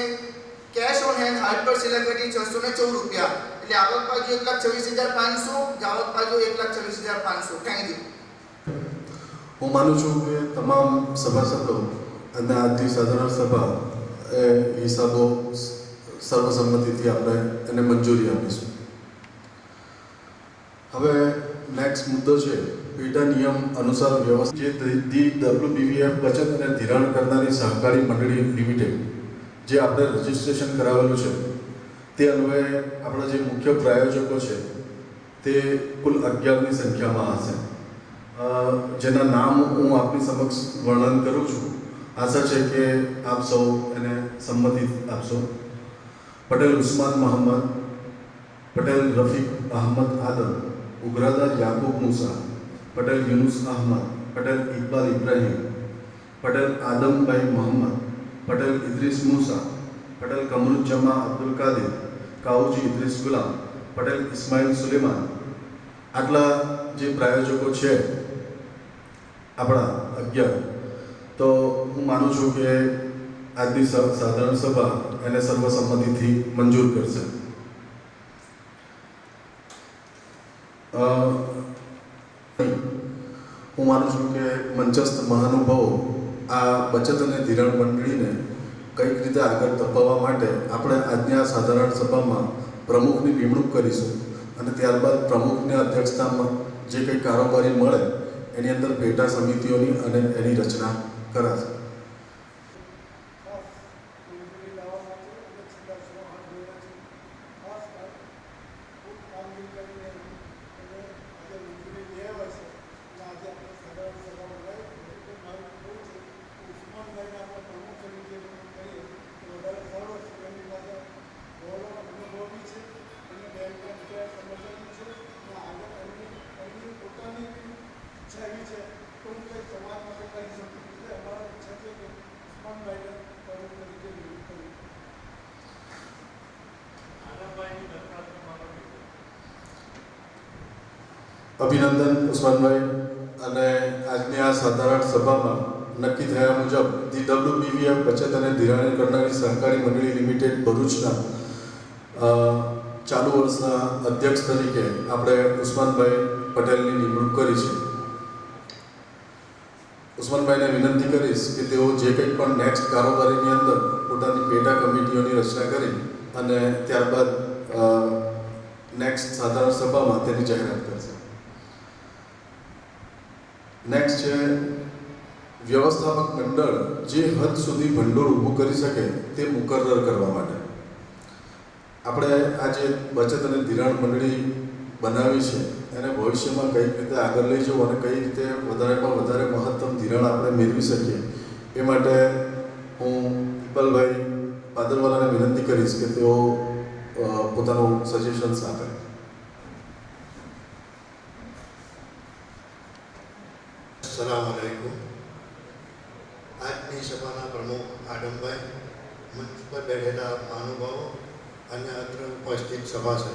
કેશ ઓન હેન્ડ હાર્ડ પર સિલેક્ટ કરી 614 રૂપિયા. એટલે આવક બાજુ 1,26,500, જાવક બાજુ 1,26,500. Thank you. હું માનું છું કે તમામ સભાસદો અને આજની સાધારણ સભા એ હિસાબો સર્વસંમતિથી આપણે એને મંજૂરી આપીશું. હવે નેક્સ્ટ મુદ્દો છે પેટા નિયમ અનુસાર વ્યવસ્થિત WBVF બચત અને ધિરાણ કરનારી સહકારી મંડળી લિમિટેડ જે આપણે રજિસ્ટ્રેશન કરાવેલું છે તે અન્વયે આપણા જે મુખ્ય પ્રાયોજકો છે તે કુલ 11ની સંખ્યામાં હશે, જેના નામ હું આપની સમક્ષ વર્ણન કરું છું. આશા છે કે આપ સૌ એને સંમતિ આપશો. પટેલ ઉસ્માન મોહમ્મદ, પટેલ રફીક અહમદ આદમ, ઉઘરાદાર યાકુબ મુસા, પટેલ યુનુસ અહમદ, પટેલ ઇકબાલ ઇબ્રાહિમ, પટેલ આદમભાઈ મોહમ્મદ, પટેલ ઇદ્રીસ મૂસા, પટેલ કમરુજ્જમા અબ્દુલ કાદિર, કાઉજી ઇદ્રીસ ગુલામ, પટેલ ઇસ્માઇલ સુલેમાન. આટલા જે પ્રાયોજકો છે આપણા 11, તો હું માનું છું કે આજની સાધારણ સભા એને સર્વસંમતિથી મંજૂર કરશે. હું માનું છું કે મંચસ્થ મહાનુભાવો આ બચત અને ધિરાણ મંડળીને કઈક રીતે આગળ ધપાવવા માટે આપણે આજની આ સાધારણ સભામાં પ્રમુખની નિમણૂક કરીશું, અને ત્યારબાદ પ્રમુખની અધ્યક્ષતામાં જે કંઈ કારોબારી મળે એની અંદર પેટા સમિતિઓની અને એની રચના કરાશે. અભિનંદન ઉસ્માનભાઈ. અને આજની આ સાધારણ સભામાં નક્કી થયા મુજબ WBVF બચત અને ધિરાણ કરનારી સહકારી મંડળી લિમિટેડ ભરૂચના ચાલુ વર્ષના અધ્યક્ષ તરીકે આપણે ઉસ્માનભાઈ પટેલની નિમણૂક કરી છે. ઉસ્માનભાઈને વિનંતી કરીશ કે તેઓ જે કંઈ પણ નેક્સ્ટ કારોબારીની અંદર પોતાની પેટા કમિટીઓની રચના કરી અને ત્યારબાદ નેક્સ્ટ સાધારણ સભામાં તેની જાહેરાત કરશે. નેક્સ્ટ છે વ્યવસ્થાપક મંડળ જે હદ સુધી ભંડોળ ઊભું કરી શકે તે મુકર્રર કરવા માટે. આપણે આ જે બચત અને ધિરાણ મંડળી બનાવી છે એને ભવિષ્યમાં કઈ રીતે આગળ લઈ જવું અને કઈ રીતે વધારેમાં વધારે મહત્તમ ધિરાણ આપણે મેળવી શકીએ એ માટે હું ઇકબાલભાઈ પાદરવાલાને વિનંતી કરીશ કે તેઓ પોતાનું સજેશન્સ આપે. અસલામ વાલેકુમ. આજની સભાના પ્રમુખ આડમભાઈ, મંચ પર બેઠેલા મહાનુભાવો અને અત્ર ઉપસ્થિત સભાસદો,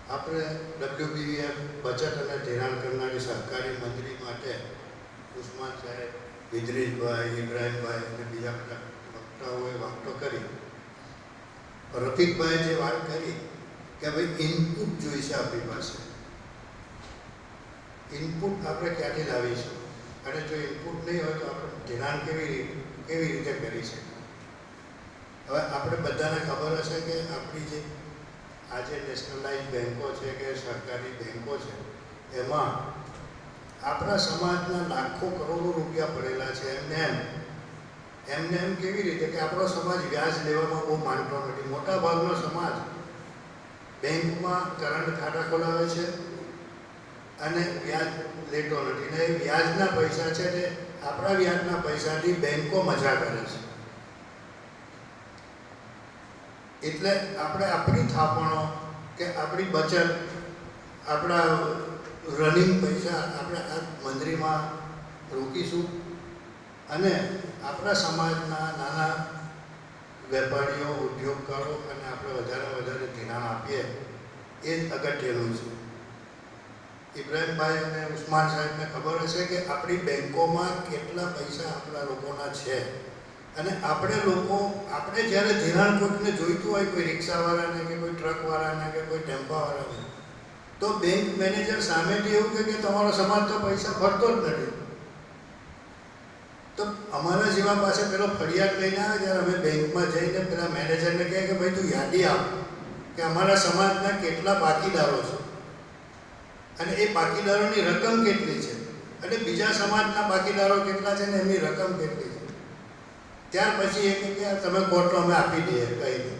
આપણે WBF બચત અને ધિરાણ કરનારી સહકારી મંડળી માટે ઉસ્માન સાહેબ, ઇદ્રીસભાઈ, ઇબ્રાહીમભાઈ અને બીજા બધા વક્તાઓએ વાતો કરી. રફીકભાઈએ જે વાત કરી કે ભાઈ ઇનપુટ જોઈશે આપણી પાસે, ઇનપુટ આપણે ક્યાંથી લાવીશું અને જો ઇનપુટ નહીં હોય તો આપણે ધિરાણ કેવી રીતે કરી શકીએ. હવે આપણે બધાને ખબર હશે કે આપણી જે આજે નેશનલાઇઝ બેન્કો છે કે સરકારી બેન્કો છે એમાં આપણા સમાજના લાખો કરોડો રૂપિયા પડેલા છે. એમને એમ કેવી રીતે કે આપણો સમાજ વ્યાજ લેવામાં બહુ માનતો નથી. મોટા ભાગનો સમાજ બેંકમાં કરંટ ખાતા ખોલાવે છે અને વ્યાજ લેતો નથી. ને એ વ્યાજના પૈસા છે તે આપણા વ્યાજના પૈસાથી બેંકો મજા કરે છે. એટલે આપણે આપણી થાપણો કે આપણી બચત, આપણા રનિંગ પૈસા આપણે આ મંડળીમાં રોકીશું અને આપણા સમાજના નાના વેપારીઓ, ઉદ્યોગકારો અને આપણે વધારે ધિરાણ આપીએ એ જ અગત્યનું છે. ઇબ્રાહીમભાઈ અને ઉસ્માન સાહેબને ખબર હશે કે આપણી બેંકોમાં કેટલા પૈસા આપણા લોકોના છે અને આપણે જ્યારે ધિરાણ કોઈકને જોઈતું હોય, કોઈ રિક્ષાવાળાને કે કોઈ ટ્રકવાળાને કે કોઈ ટેમ્પાવાળાને, તો બેંક મેનેજર સામેથી એવું કહે કે તમારો સમાજ તો પૈસા ભરતો જ નથી. તો અમારા જેવા પાસે પેલો ફરિયાદ લઈને આવે ત્યારે અમે બેંકમાં જઈને પેલા મેનેજરને કહે કે ભાઈ તું યાદી આપ કે અમારા સમાજના કેટલા બાકીદારો છે અને એ બાકીદારોની રકમ કેટલી છે અને બીજા સમાજના બાકીદારો કેટલા છે ને એમની રકમ કેટલી છે. ત્યાર પછી એ કે તમે કોર્ટમાં અમે આપી દઈએ કહી દઈએ.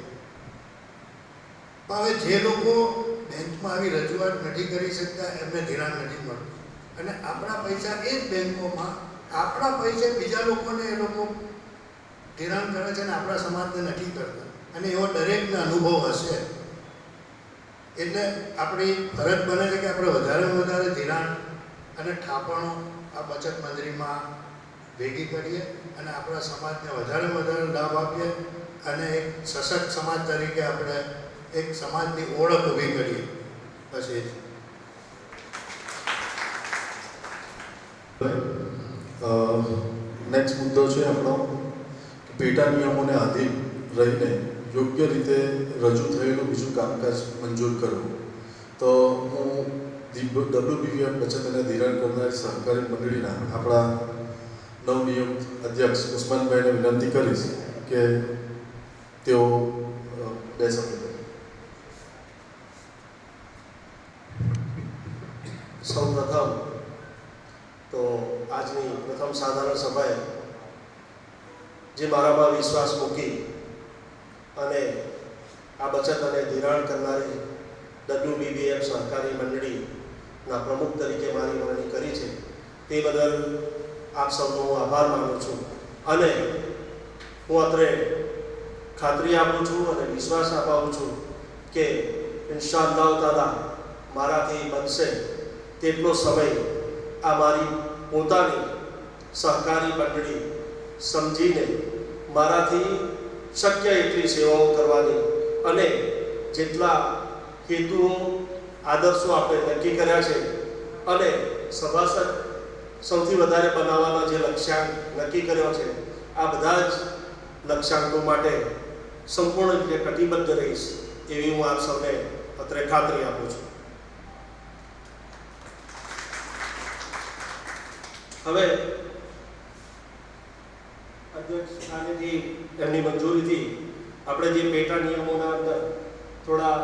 પણ હવે જે લોકો બેંકમાં આવી રજૂઆત નથી કરી શકતા એમને ધિરાણ નથી મળતું અને આપણા પૈસા એ જ બેંકોમાં આપણા પૈસે બીજા લોકોને એ લોકો ધિરાણ કરે છે અને આપણા સમાજને નથી કરતા અને એવો દરેકને અનુભવ હશે. એટલે આપણી ફરજ બને છે કે આપણે વધારે ધિરાણ અને થાપણો આ બચત મંડળીમાં ભેગી કરીએ અને આપણા સમાજને વધારે લાભ આપીએ અને એક સશક્ત સમાજ તરીકે આપણે એક સમાજની ઓળખ ઊભી કરીએ. પછી નેક્સ્ટ મુદ્દો છે આપણો પેટા નિયમોને આધીન રહીને યોગ્ય રીતે રજૂ થયેલું બીજું કામકાજ મંજૂર કરવું. તો હું WBF બચત અને ધિરાણ કરનારી સહકારી મંડળીના આપણા નવનિયુક્ત અધ્યક્ષ ઉસ્માનભાઈને વિનંતી કરીશ કે તેઓ બે શબ્દ. સૌપ્રથમ તો આજની પ્રથમ સાધારણ સભાએ જે મારામાં વિશ્વાસ મૂકી અને આ બચત અને ધિરાણ કરનારી WBF સહકારી મંડળીના પ્રમુખ તરીકે મારી વરણી કરી છે તે બદલ આપ સૌનો હું આભાર માનું છું અને હું અત્રે ખાતરી આપું છું અને વિશ્વાસ અપાવું છું કે ઇન્શાઅલ્લાહ તાલા મારાથી બનશે તેટલો સમય આ મારી પોતાની સહકારી મંડળી સમજીને મારાથી શક્ય એટલી સેવાઓ કરવાની અને જેટલા હેતુઓ, આદર્શો આપણે નક્કી કર્યા છે અને સભાસદ સૌથી વધારે બનાવવાનો જે લક્ષ્યાંક નક્કી કર્યો છે આ બધા જ લક્ષ્યાંકો માટે સંપૂર્ણ રીતે કટિબદ્ધ રહીશ એવી હું આપ સૌને અત્રે ખાતરી આપું છું. હવે અધ્યક્ષ સ્થાનેથી એમની મંજૂરીથી આપણે જે પેટા નિયમોના અંદર થોડા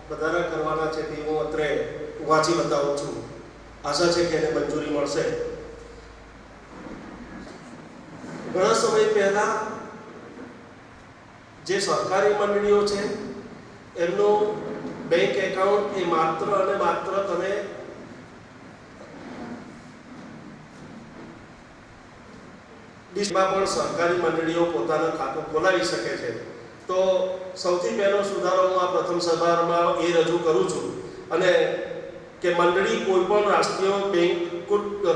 વધારા કરવાના છે તે હું અત્રે વાંચી બતાવું છું. આશા છે કે એને મંજૂરી મળશે. ઘણા સમય પહેલા જે સરકારી મંડળીઓ છે એમનું બેંક એકાઉન્ટ એ માત્ર અને માત્ર તમે ડિશમાં પણ સરકારી મંડળીઓ પોતાનું ખાતું ખોલાવી શકે છે. તો સૌથી પહેલો સુધારો હું આ પ્રથમ સભામાં એ રજૂ કરું છું અને કે મંડળી કોઈ પણ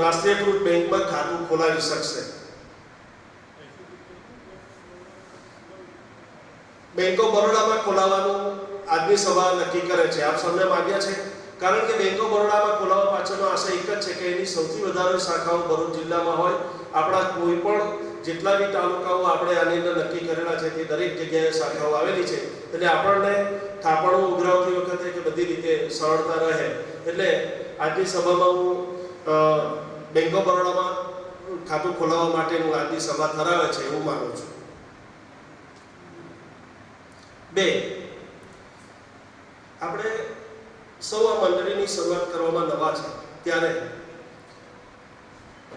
રાષ્ટ્રીયકૃત બેંકમાં ખાતું ખોલાવી શકશે. બેંક ઓફ બરોડામાં ખોલાવવાનું આજની સભા નક્કી કરે છે. આપ સૌને માગ્યા છે કારણ કે બેંક ઓફ બરોડામાં ખોલાવવા પાછળનો આશય એક જ છે કે એની સૌથી વધારે શાખાઓ ભરૂચ જિલ્લામાં હોય. આપણા કોઈ પણ જેટલા બી તાલુકાઓ આપણે આની અંદર નક્કી કરેલા છે તે દરેક જગ્યાએ શાખાઓ આવેલી છે. એટલે આપણને થાપણો ઉઘરાવતી વખતે કે બધી રીતે સરળતા રહે. એટલે આજની સભામાં હું બેંક ઓફ બરોડામાં ખાતું ખોલાવવા માટેનું આજની સભા ધરાવે છે એવું માનું છું. 2, આપણે સૌ આ મંડળીની શરૂઆત કરવામાં નવા છે ત્યારે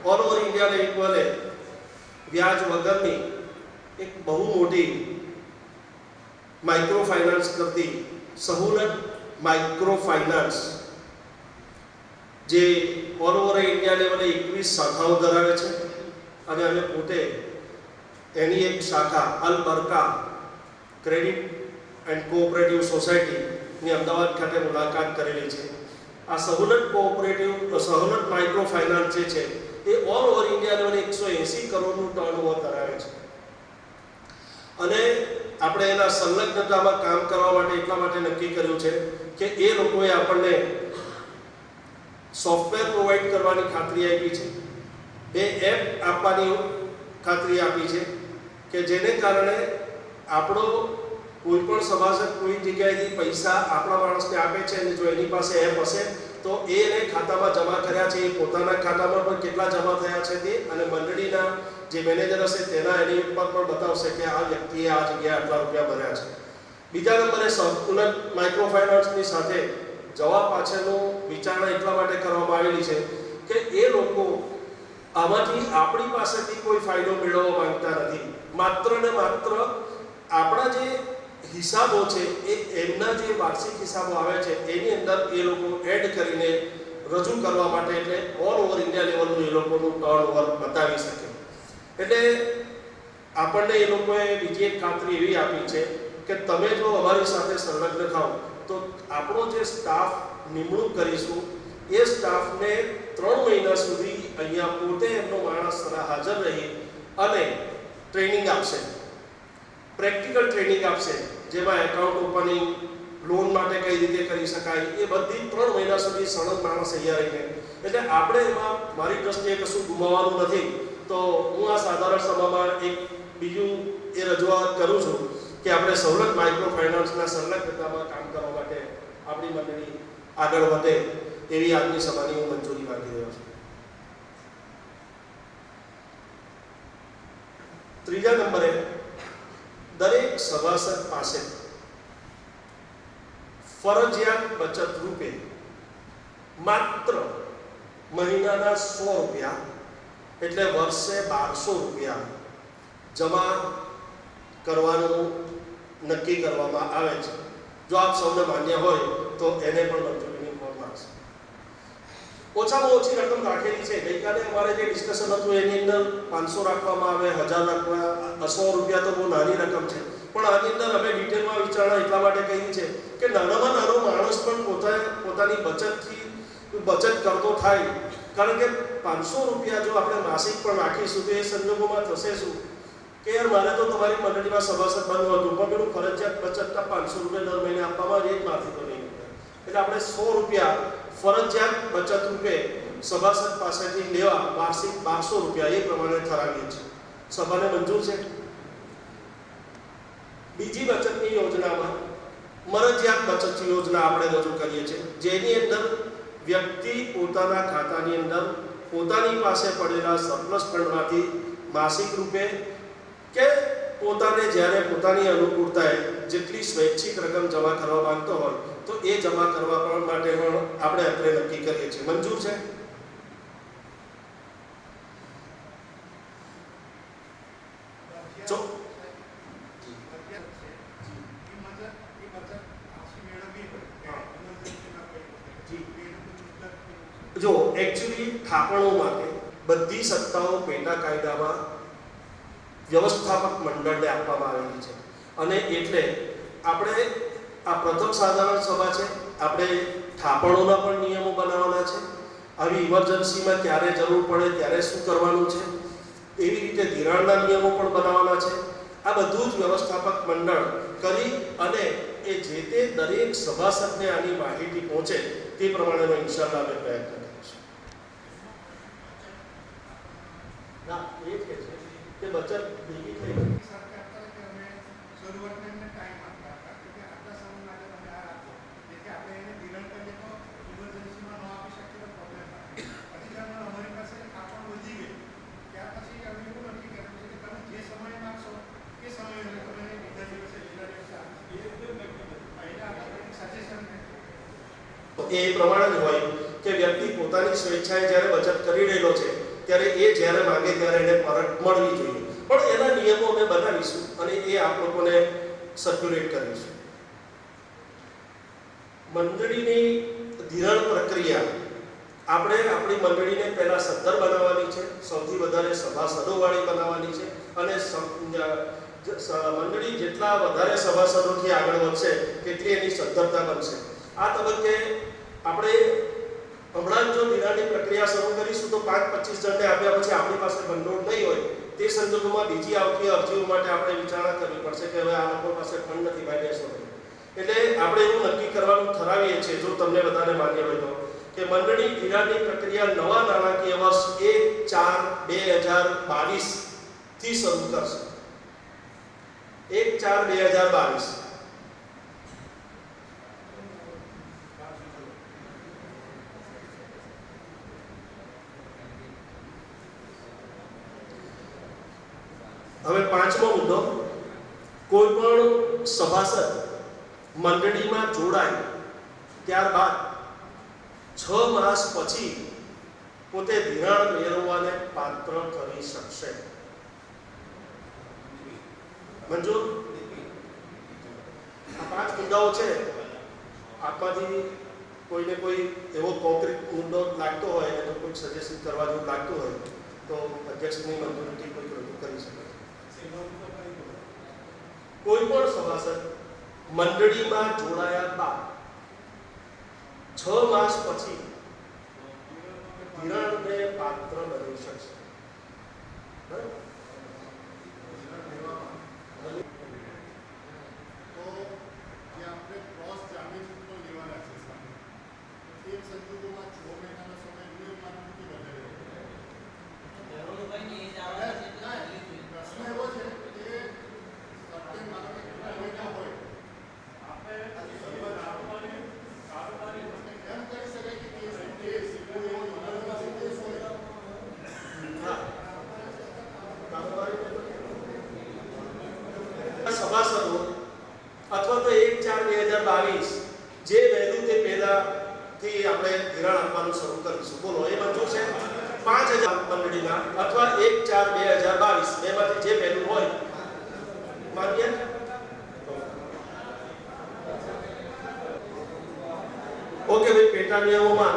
ઓલ ઓવર ઇન્ડિયા લેવલે વ્યાજ વગરની એક બહુ મોટી માઇક્રો ફાઇનાન્સ કરતી સહુલત માઇક્રો ફાઇનાન્સ જે ઓલ ઓવર ઇન્ડિયા લેવલે 21 શાખાઓ ધરાવે છે અને અમે પોતે એની એક શાખા અલ બરકા ક્રેડિટ એન્ડ કોઓપરેટિવ સોસાયટીની અમદાવાદ ખાતે મુલાકાત કરેલી છે. આ સહુલત માઇક્રો ફાઇનાન્સ જે છે એ ઓલ ઓવર ઇન્ડિયા લેવલે 180 કરોડનું ટર્નઓવર ધરાવે છે અને આપણે એના સંલગ્નતામાં કામ કરવા માટે એટલા માટે નક્કી કર્યું છે કે એ લોકોએ આપણને સોફ્ટવેર પ્રોવાઈડ કરવાની ખાતરી આપી છે. 2 એપ આપવાની ખાતરી આપી છે કે જેને કારણે આપણો કોઈ પણ સભાસદ કોઈ જગ્યાએથી પૈસા આપણા માણસને આપે છે અને જો એની પાસે એપ હશે તો એને ખાતામાં જમા કર્યા છે એ પોતાના ખાતામાં પણ કેટલા જમા થયા છે તે અને મંડળીના જે મેનેજર હશે તેના એની ઉપર પણ બતાવશે કે આ વ્યક્તિએ આ જગ્યાએ આટલા રૂપિયા ભર્યા છે. બીજા નંબરે સહુલત માઇક્રો ફાઇનાન્સની સાથે જવા પાછળનું વિચારણા એટલા માટે કરવામાં આવેલી છે કે એ લોકો આમાંથી આપણી પાસેથી કોઈ ફાયદો મેળવવા માંગતા નથી. માત્ર ને માત્ર આપણા જે હિસાબો છે એ એમના જે વાર્ષિક હિસાબો આવે છે એની અંદર એ લોકો એડ કરીને રજૂ કરવા માટે એટલે ઓલ ઓવર ઇન્ડિયા લેવલનું એ લોકોનું ટર્નઓવર બતાવી શકે. એટલે આપણને એ લોકોએ બીજી એક ખાતરી એવી આપી છે કે તમે જો અમારી સાથે સંલગ્ન થાઓ તો આપણો જે સ્ટાફ નિમણૂક કરીશું એ સ્ટાફને 3 મહિના સુધી અહીંયા પોતે એમનો માણસ હાજર રહી અને ટ્રેનિંગ આપશે, પ્રેક્ટિકલ ટ્રેનિંગ આપશે, જેમાં એકાઉન્ટ ઓપનિંગ, લોન માટે કઈ રીતે કરી શકાય એ બધી 3 મહિના સુધી સળંગ માણસ અહીંયા રહીને. એટલે આપણે એમાં મારી દ્રષ્ટિએ કશું ગુમાવવાનું નથી. તો હું આ સાધારણ સભામાં એક બીજું એ રજૂઆત કરું છું કે આપણે સહુલત માઇક્રો ફાઇનાન્સના સંલગ્નતામાં કામ કરવા માટે આપણી મંડળી આગળ વધે એવી આજની સભાની હું મંજૂરી માંગી રહ્યો છું. 3જા નંબરે દરેક સભાસદ પાસે ફરજિયાત બચત રૂપે માત્ર મહિનાના 100 રૂપિયા એટલે વર્ષે 1200 રૂપિયા જમા કરવાનું નક્કી કરવામાં આવે છે. જો આપ સૌને માન્ય હોય તો એને પણ મંજૂરીની ફોર્મ આપશે. ઓછામાં ઓછી રકમ રાખેલી છે. ગઈકાલે અમારે જે ડિસ્કશન હતું એની અંદર 500 રાખવામાં આવે, 1000 રાખવા, 100 રૂપિયા તો બહુ નાની રકમ છે. પણ આની અંદર અમે ડિટેલમાં વિચારણા એટલા માટે કહી છે કે નાનામાં નાનો માણસ પણ પોતાની બચત કરતો થાય. કારણ કે 500 રૂપિયા જો આપણે માસિક પણ રાખીશું તો એ સંજોગોમાં થશે શું કે યાર મારે તો તમારી મંડળીમાં સભાસદ બનવું હતું પણ પેલું ફરજિયાત બચતના 500 રૂપિયા દર મહિને આપવામાં એ જ માથી તો નહીં. એટલે આપણે 100 રૂપિયા ફરજિયાત બચત રૂપે સભાસદ પાસેથી લેવા વાર્ષિક 1200 રૂપિયા એ પ્રમાણે ઠરાવીએ છીએ. સભાને મંજૂર છે. બીજી બચતની યોજનામાં મરજિયાત બચત યોજના આપણે રજૂ કરીએ છીએ, જેની અંદર વ્યક્તિ પોતાના ખાતાની અંદર પોતાની પાસે પડેલા સરપ્લસ ફંડમાંથી માસિક રૂપે કે પોતાને જ્યારે પોતાની અનુકૂળતાએ જેટલી સ્વૈચ્છિક રકમ જમા કરવા માંગતો હોય તો એ જમા કરવા પણ માટે પણ આપણે અત્રે નક્કી કરીએ છીએ. મંજૂર છે? જો એકચ્યુઅલી થાપણો માટે બધી સત્તાઓ પેટા કાયદામાં વ્યવસ્થાપક મંડળને આપવામાં આવેલી છે અને એટલે આપણે આ પ્રથમ સાધારણ સભા છે, આપણે થાપણોના પણ નિયમો બનાવવાના છે. આવી ઇમરજન્સીમાં ક્યારે જરૂર પડે ત્યારે શું કરવાનું છે, એવી રીતે ધિરાણના નિયમો પણ બનાવવાના છે. આ બધું જ વ્યવસ્થાપક મંડળ કરી અને એ જે તે દરેક સભાસદને આની માહિતી પહોંચે તે પ્રમાણેનો ઇન્શાઅલ્લાહ આપણે પ્રયત્ન કરીશું. ના એ જ કે છે કે બચત ભેગી થઈ એ પ્રમાણે જ હોય કે વ્યક્તિ પોતાની સ્વેચ્છાએ જ્યારે બચત કરી રહેલો છે ત્યારે એ જ્યારે માંગે ત્યારે એને પરત મળવી જોઈએ. પણ એના નિયમો અમે બનાવીશું અને એ આપ લોકોને સર્ક્યુલેટ કરીશું. મંડળીની ધિરાણ પ્રક્રિયા આપણે આપણી મંડળીને પહેલા સદ્ધર બનાવવાની છે, સૌથી વધારે સભાસદોવાળી બનાવવાની છે અને મંડળી જેટલા વધારે સભાસદોથી આગળ વધશે તેટલી એની સદ્ધરતા બનશે. આ તબક્કે આપણે હમણાં જો ધિરાણની પ્રક્રિયા શરૂ કરીશું તો 5-25 જણને આપ્યા પછી આપણી પાસે ભંડોળ નહીં હોય તે સંજોગોમાં બીજી આવતી અરજીઓ માટે આપણે વિચારણા કરવી પડશે કે હવે આ લોકો પાસે ફંડ નથી ભાઈ બેસો. એટલે આપણે એવું નક્કી કરવાનું ઠરાવીએ છીએ, જો તમને બધાને માન્ય હોય તો, કે મંડળી ધિરાણની પ્રક્રિયા નવા નાણાકીય વર્ષ 1/4/2022 થી શરૂ કરશે. 1/4/2022 હવે પાંચમો મુદ્દો, કોઈ પણ સભાસદ મંડળીમાં જોડાય ત્યારબાદ 6 માસ પછી પોતે ધિરાણ મેળવવાને પાત્ર કરી શકશે. મંજૂર? આ 5 મુદ્દાઓ છે. આપમાંથી કોઈને કોઈ એવો કોન્ક્રીટ મુદ્દો લાગતો હોય અને કોઈ સજેશન કરવા જેવું લાગતું હોય તો અધ્યક્ષની મંજૂરીથી કોઈ રજૂ કરી શકે. કોઈ પણ સભાસદ મંડળીમાં જોડાયા બાદ 6 માસ પછી ધિરાણને પાત્ર બની શકશે. સભાસદો અથવા તો 1/4/2022 જે વહેલું તે પહેલાથી આપણે ધિરાણ આપવાનું શરૂ કરીશું. બોલો, એ મંજૂર છે? 5000 મંડળીના અથવા 1/4/2022 બેમાંથી જે પહેલું હોય માન્ય. ઓકે ભાઈ, પેટા નિયમોમાં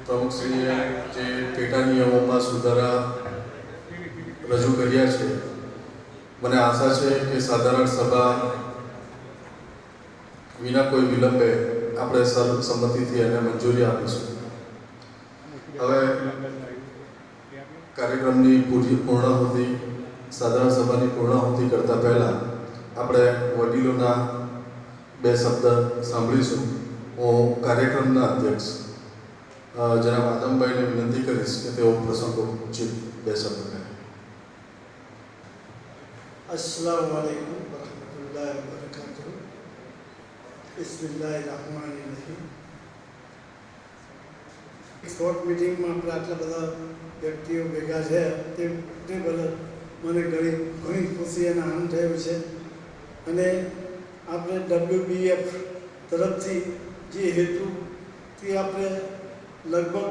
પ્રમુખશ્રીએ જે પેટા નિયમોમાં સુધારા રજૂ કર્યા છે, મને આશા છે કે સાધારણ સભા વિના કોઈ વિલંબે આપણે સર્વસંમતિથી એને મંજૂરી આપીશું. હવે કાર્યક્રમની પૂર્ણાહુતિ, સાધારણ સભાની પૂર્ણાહુતિ કરતા પહેલા આપણે વડીલોના 2 શબ્દ સાંભળીશું. હું કાર્યક્રમના અધ્યક્ષ જનાબ આદમભાઈને વિનંતી કરીશ કે તેઓ પ્રસંગોચિત 2 શબ્દ કહે. अस्सलाम वालेकुम वरहमतुल्लाहि वबरकातुहू. बिस्मिल्लाहिर्रहमानिर्रहीम. કોર્ટ મિટિંગમાં આપણે આટલા બધા વ્યક્તિઓ ભેગા છે તે બદલ મને ઘણી ખુશી અને આનંદ થયો છે. અને આપણે WBF તરફથી જે હેતુથી આપણે લગભગ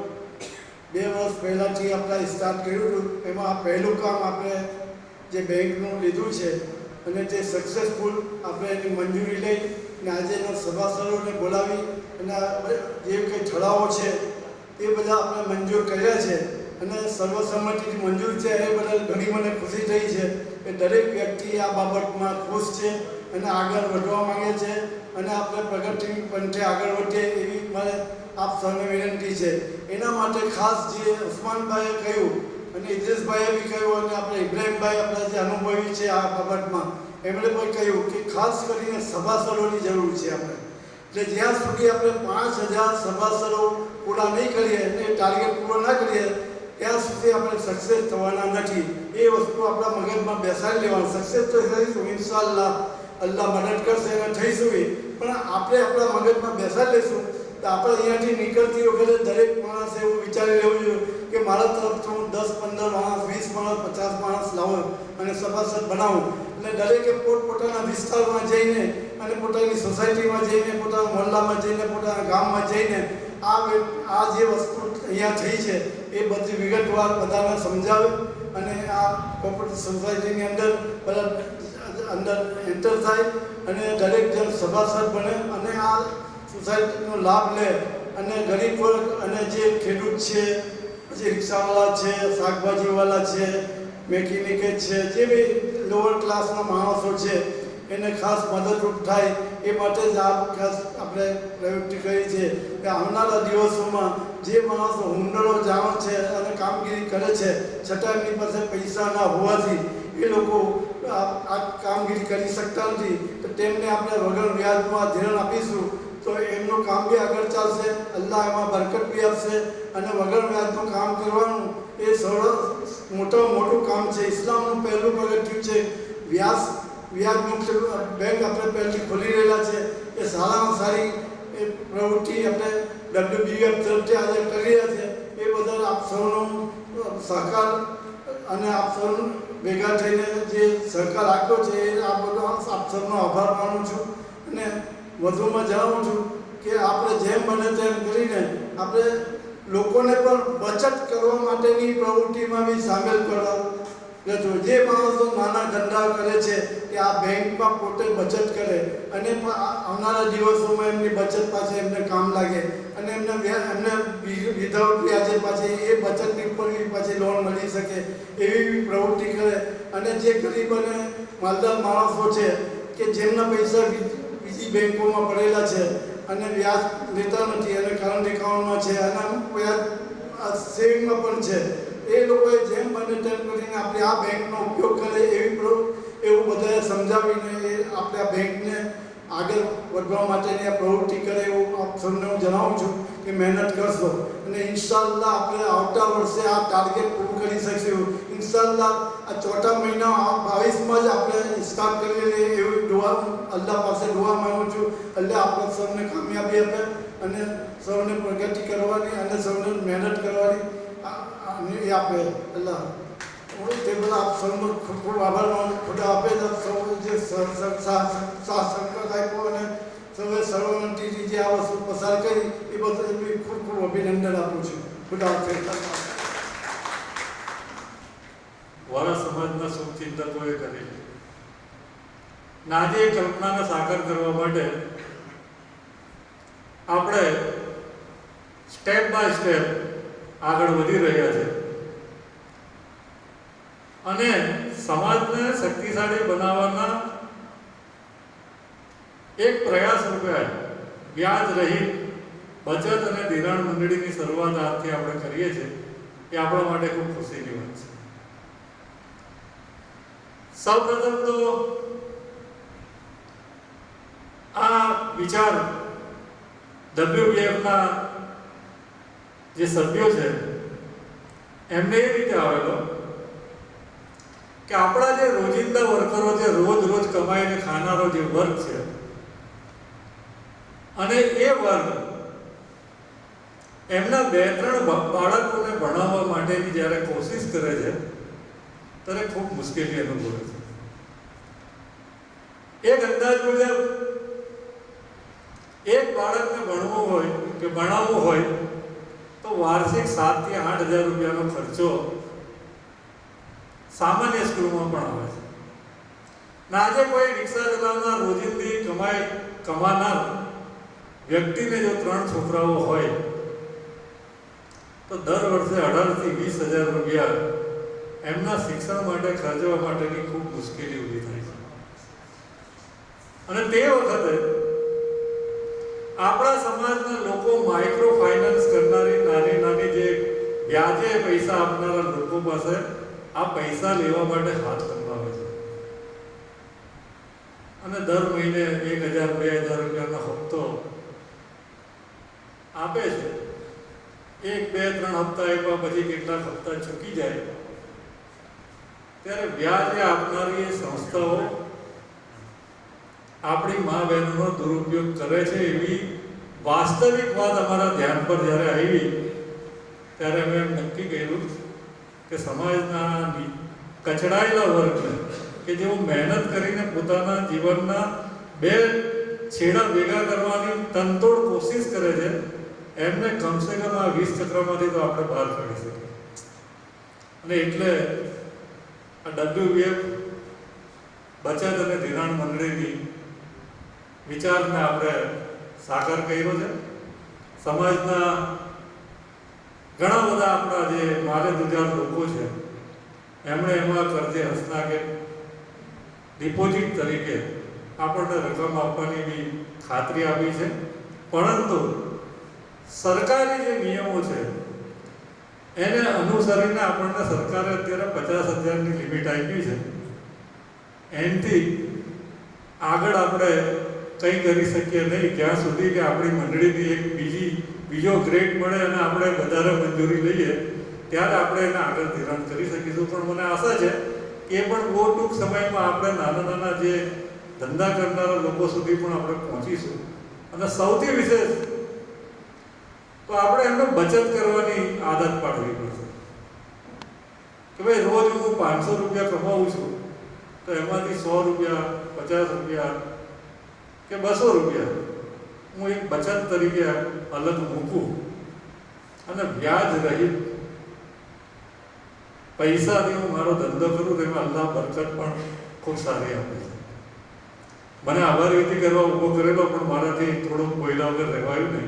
2 વર્ષ પહેલાંથી આપણે સ્ટાર્ટ કર્યું હતું, એમાં આ પહેલું કામ આપણે જે બેંકનું લીધું છે અને તે સક્સેસફુલ આપણે એની મંજૂરી લઈ અને આજે એના સભાસદોને બોલાવી અને જે કંઈ ઠરાવો છે તે બધા આપણે મંજૂર કર્યા છે અને સર્વસંમતિથી મંજૂર છે. એ બદલ ઘણી મને ખુશી થઈ છે કે દરેક વ્યક્તિ આ બાબતમાં ખુશ છે અને આગળ વધવા માંગે છે અને આપણે પ્રગતિ પંથે આગળ વધીએ એવી મારે આપ સૌને વિનંતી છે. એના માટે ખાસ જે ઉસ્માનભાઈએ કહ્યું અને ઇદ્રીસભાઈએ બી કહ્યું અને આપણે ઇબ્રાહીમભાઈ આપણા જે અનુભવી છે આ બાબતમાં એમણે પણ કહ્યું કે ખાસ કરીને સભાસદોની જરૂર છે આપણે. એટલે જ્યાં સુધી આપણે 5000 સભાસદો પૂરા નહીં કરીએ અને ટાર્ગેટ પૂરો ના કરીએ ત્યાં સુધી આપણે સક્સેસ થવાના નથી. એ વસ્તુ આપણા મગજમાં બેસાડી લેવાનું. સક્સેસ તો થઈશું ઇન્શાઅલ્લાહ, અલ્લાહ મદદ કરશે અને થઈશું. પણ આપણે આપણા મગજમાં બેસાડી લઈશું તો આપણે અહીંયાથી નીકળતી વખતે દરેક માણસે એવું વિચારી લેવું જોઈએ કે મારા તરફથી હું 10, 15 માણસ, 20 માણસ, 50 માણસ લાવું અને સભાસદ બનાવું. એટલે દરેકે પોતપોતાના વિસ્તારમાં જઈને અને પોતાની સોસાયટીમાં જઈને, પોતાના મોહલ્લામાં જઈને, પોતાના ગામમાં જઈને આ જે વસ્તુ અહીંયા થઈ છે એ બધી વિગતવાર બધાને સમજાવે અને આ કોઓપરેટિવ સોસાયટીની અંદર બધા અંદર એન્ટર થાય અને દરેક જણ સભાસદ બને અને આ સોસાયટીનો લાભ લે અને ગરીબ વર્ગ અને જે ખેડૂત છે, પછી રિક્ષાવાળા છે, શાકભાજીવાળા છે, મેકેનિક છે, જે બી લોઅર ક્લાસના માણસો છે એને ખાસ મદદરૂપ થાય એ માટે જ આ ખાસ આપણે પ્રવૃત્તિ કરી છે કે આવનારા દિવસોમાં જે માણસો હુંડરો જાણ છે અને કામગીરી કરે છે છતાં એમની પાસે પૈસા ના હોવાથી એ લોકો આ કામગીરી કરી શકતા નથી, તો તેમને આપણે વગર વ્યાજમાં ધિરાણ આપીશું તો એમનું કામ બી આગળ ચાલશે, અલ્લાહ એમાં બરકત બી આપશે અને વગર વ્યાજનું કામ કરવાનું એ મોટામાં મોટું કામ છે. ઇસ્લામનું પહેલું પગથિયું છે વ્યાજ મુક્ત બેંક આપણે પહેલાંથી ખોલી રહેલા છે. એ સારામાં સારી એ પ્રવૃત્તિ આપણે WBF તરફથી આજે કરી રહ્યા છે. એ બદલ આપ સૌનો સહકાર અને આપ સૌ ભેગા થઈને જે સહકાર આપ્યો છે એ આ બધો આપ સૌનો આભાર માનું છું. અને વધુમાં જણાવું છું કે આપણે જેમ બને તેમ કરીને આપણે લોકોને પણ બચત કરવા માટેની પ્રવૃત્તિમાં બી સામેલ કરવા. જે માણસો નાના ધંધા કરે છે કે આ બેંકમાં પોતે બચત કરે અને આવનારા દિવસોમાં એમની બચત પાછી એમને કામ લાગે અને એમને વિધાઉટ વ્યાજે પાછી એ બચતની ઉપર પાછી લોન મળી શકે એવી પ્રવૃત્તિ કરે. અને જે ગરીબ અને માલદાર માણસો છે કે જેમના પૈસા બીજી બેંકોમાં પડેલા છે અને વ્યાજ લેતા નથી અને કરંટ એકાઉન્ટમાં છે અને વ્યાજ સેવિંગમાં પણ છે, એ લોકોએ જેમ બને તેમ કરીને આપણે આ બેંકનો ઉપયોગ કરે એવું બધાએ સમજાવીને એ આપણે આ બેંકને આગળ વધવા માટેની આ પ્રવૃત્તિ કરે એવું આપ સૌને હું જણાવું છું કે મહેનત કરશો અને ઇન્શાઅલ્લાહ આપણે આવતા વર્ષે આ ટાર્ગેટ પૂરું કરી શકીશું. ઇન્શાઅલ્લાહ આ ચોથા મહિના 22માં જ આપણે સ્ટાર્ટ કરી એવી દુઆ અલ્લાહ પાસે દુઆ માંગુ છું. અલ્લાહ આપણે સૌને કામયાબી આપે અને સૌને પ્રગતિ કરવાની અને સૌને મહેનત કરવાની એ આપે. અલ્લાહ તે બધા આપ સૌનો ખૂબ ખૂબ આભાર માનું. ખુદા આપે સૌ જે સંકલ્પ આપ્યો અને સૌએ સર્વમંત્રીજી જે આ વસ્તુ પસાર કરી એ બદલ ખૂબ ખૂબ અભિનંદન આપું છું. ખુદા આપે. વોરા સમાજના શુભચિંતકોએ કરી છે. આજે કલ્પનાને સાકાર કરવા માટે આપણે સ્ટેપ બાય સ્ટેપ આગળ વધી રહ્યા છે અને સમાજને શક્તિશાળી બનાવવાના એક પ્રયાસ રૂપે વ્યાજ રહિત બચત અને ધિરાણ મંડળીની શરૂઆત આજથી આપણે કરીએ છીએ. એ આપણા માટે ખૂબ ખુશીની વાત છે. સૌપ્રથમ તો આ વિચાર WBFના જે સભ્યો છે એમને એ રીતે આવેલો કે આપણા જે રોજિંદા વર્કરો છે, રોજ કમાઈને ખાનારો જે વર્ગ છે અને એ વર્ગ એમના 2-3 બાળકોને ભણાવવા માટેની જ્યારે કોશિશ કરે છે ત્યારે ખૂબ મુશ્કેલી અનુભવે છે. એક અંદાજ મુજબ એક બાળકને ભણવું હોય કે ભણાવવું હોય તો વાર્ષિક 7,000 થી 8,000 રૂપિયાનો ખર્ચો સામાન્ય સ્કૂલમાં પણ આવે છે. આજે કોઈ રિક્ષા ચલાવનાર રોજિંદી કમાનાર વ્યક્તિને જો 3 છોકરાઓ હોય તો દર વર્ષે 18,000 થી 20,000 રૂપિયા એમના શિક્ષણ માટે ખર્ચવા માટેની ખૂબ મુશ્કેલી ઊભી થાય છે. અને તે વખતે આપણા સમાજના લોકો માઇક્રો ફાઇનાન્સ કરનારી નાની નાની જે વ્યાજે પૈસા આપનારા લોકો પાસે આ પૈસા લેવા માટે હાથ લંબાવે છે અને દર મહિને 1,000-2,000 રૂપિયાનો હપ્તો આપે છે. 1-2-3 હપ્તા આપ્યા પછી કેટલાક હપ્તા ચૂકી જાય ત્યારે વ્યાજે આપનારી એ સંસ્થાઓ આપણી મા બહેનોનો દુરુપયોગ કરે છે એવી વાસ્તવિક વાત અમારા ધ્યાન પર જ્યારે આવી ત્યારે અમે એમ નક્કી કર્યું કે સમાજના કચડાયેલા વર્ગને કે જેઓ મહેનત કરીને પોતાના જીવનના 2 છેડા ભેગા કરવાની તનતોડ કોશિશ કરે છે એમને કમસે કમ આ 20 ચક્રમાંથી તો આપણે બહાર કાઢી શકીએ. અને એટલે આ WBF બચત અને ધિરાણ મંડળીની વિચારને આપણે સાકાર કર્યો છે. સમાજના ઘણા બધા આપણા જે માલેદુજાર લોકો છે એમણે એમાં કર્જે હસના કે ડિપોઝિટ તરીકે આપણને રકમ આપવાની બી ખાતરી આપી છે. પરંતુ સરકારી જે નિયમો છે એને અનુસરીને આપણને સરકારે અત્યારે 50,000ની લિમિટ આપી છે. એનાથી આગળ આપણે કંઈ કરી શકીએ નહીં જ્યાં સુધી કે આપણી મંડળીની એક બીજો ગ્રેડ મળે અને આપણે વધારે મંજૂરી લઈએ ત્યારે આપણે એને આગળ ધિરાણ કરી શકીશું. પણ મને આશા છે કે એ પણ બહુ ટૂંક સમયમાં આપણે નાના નાના જે ધંધા કરનારા લોકો સુધી પણ આપણે પહોંચીશું. અને સૌથી વિશેષ તો આપણે એમને બચત કરવાની આદત પાડવી પડશે કે ભાઈ રોજ હું 500 રૂપિયા કમાવું છું તો એમાંથી 100 રૂપિયા, 50 રૂપિયા કે 200 રૂપિયા હું એક બચત તરીકે અલગ મૂકું અને વ્યાજ રહિત પૈસાથી હું મારો ધંધો કરું તો એમાં અલ્લાહ બરકત પણ ખૂબ સારી આપે છે. મને આભાર વ્યક્ત કરવા ઊભો કરેલો પણ મારાથી થોડુંક બોલ્યા વગર રહેવાયું નહીં.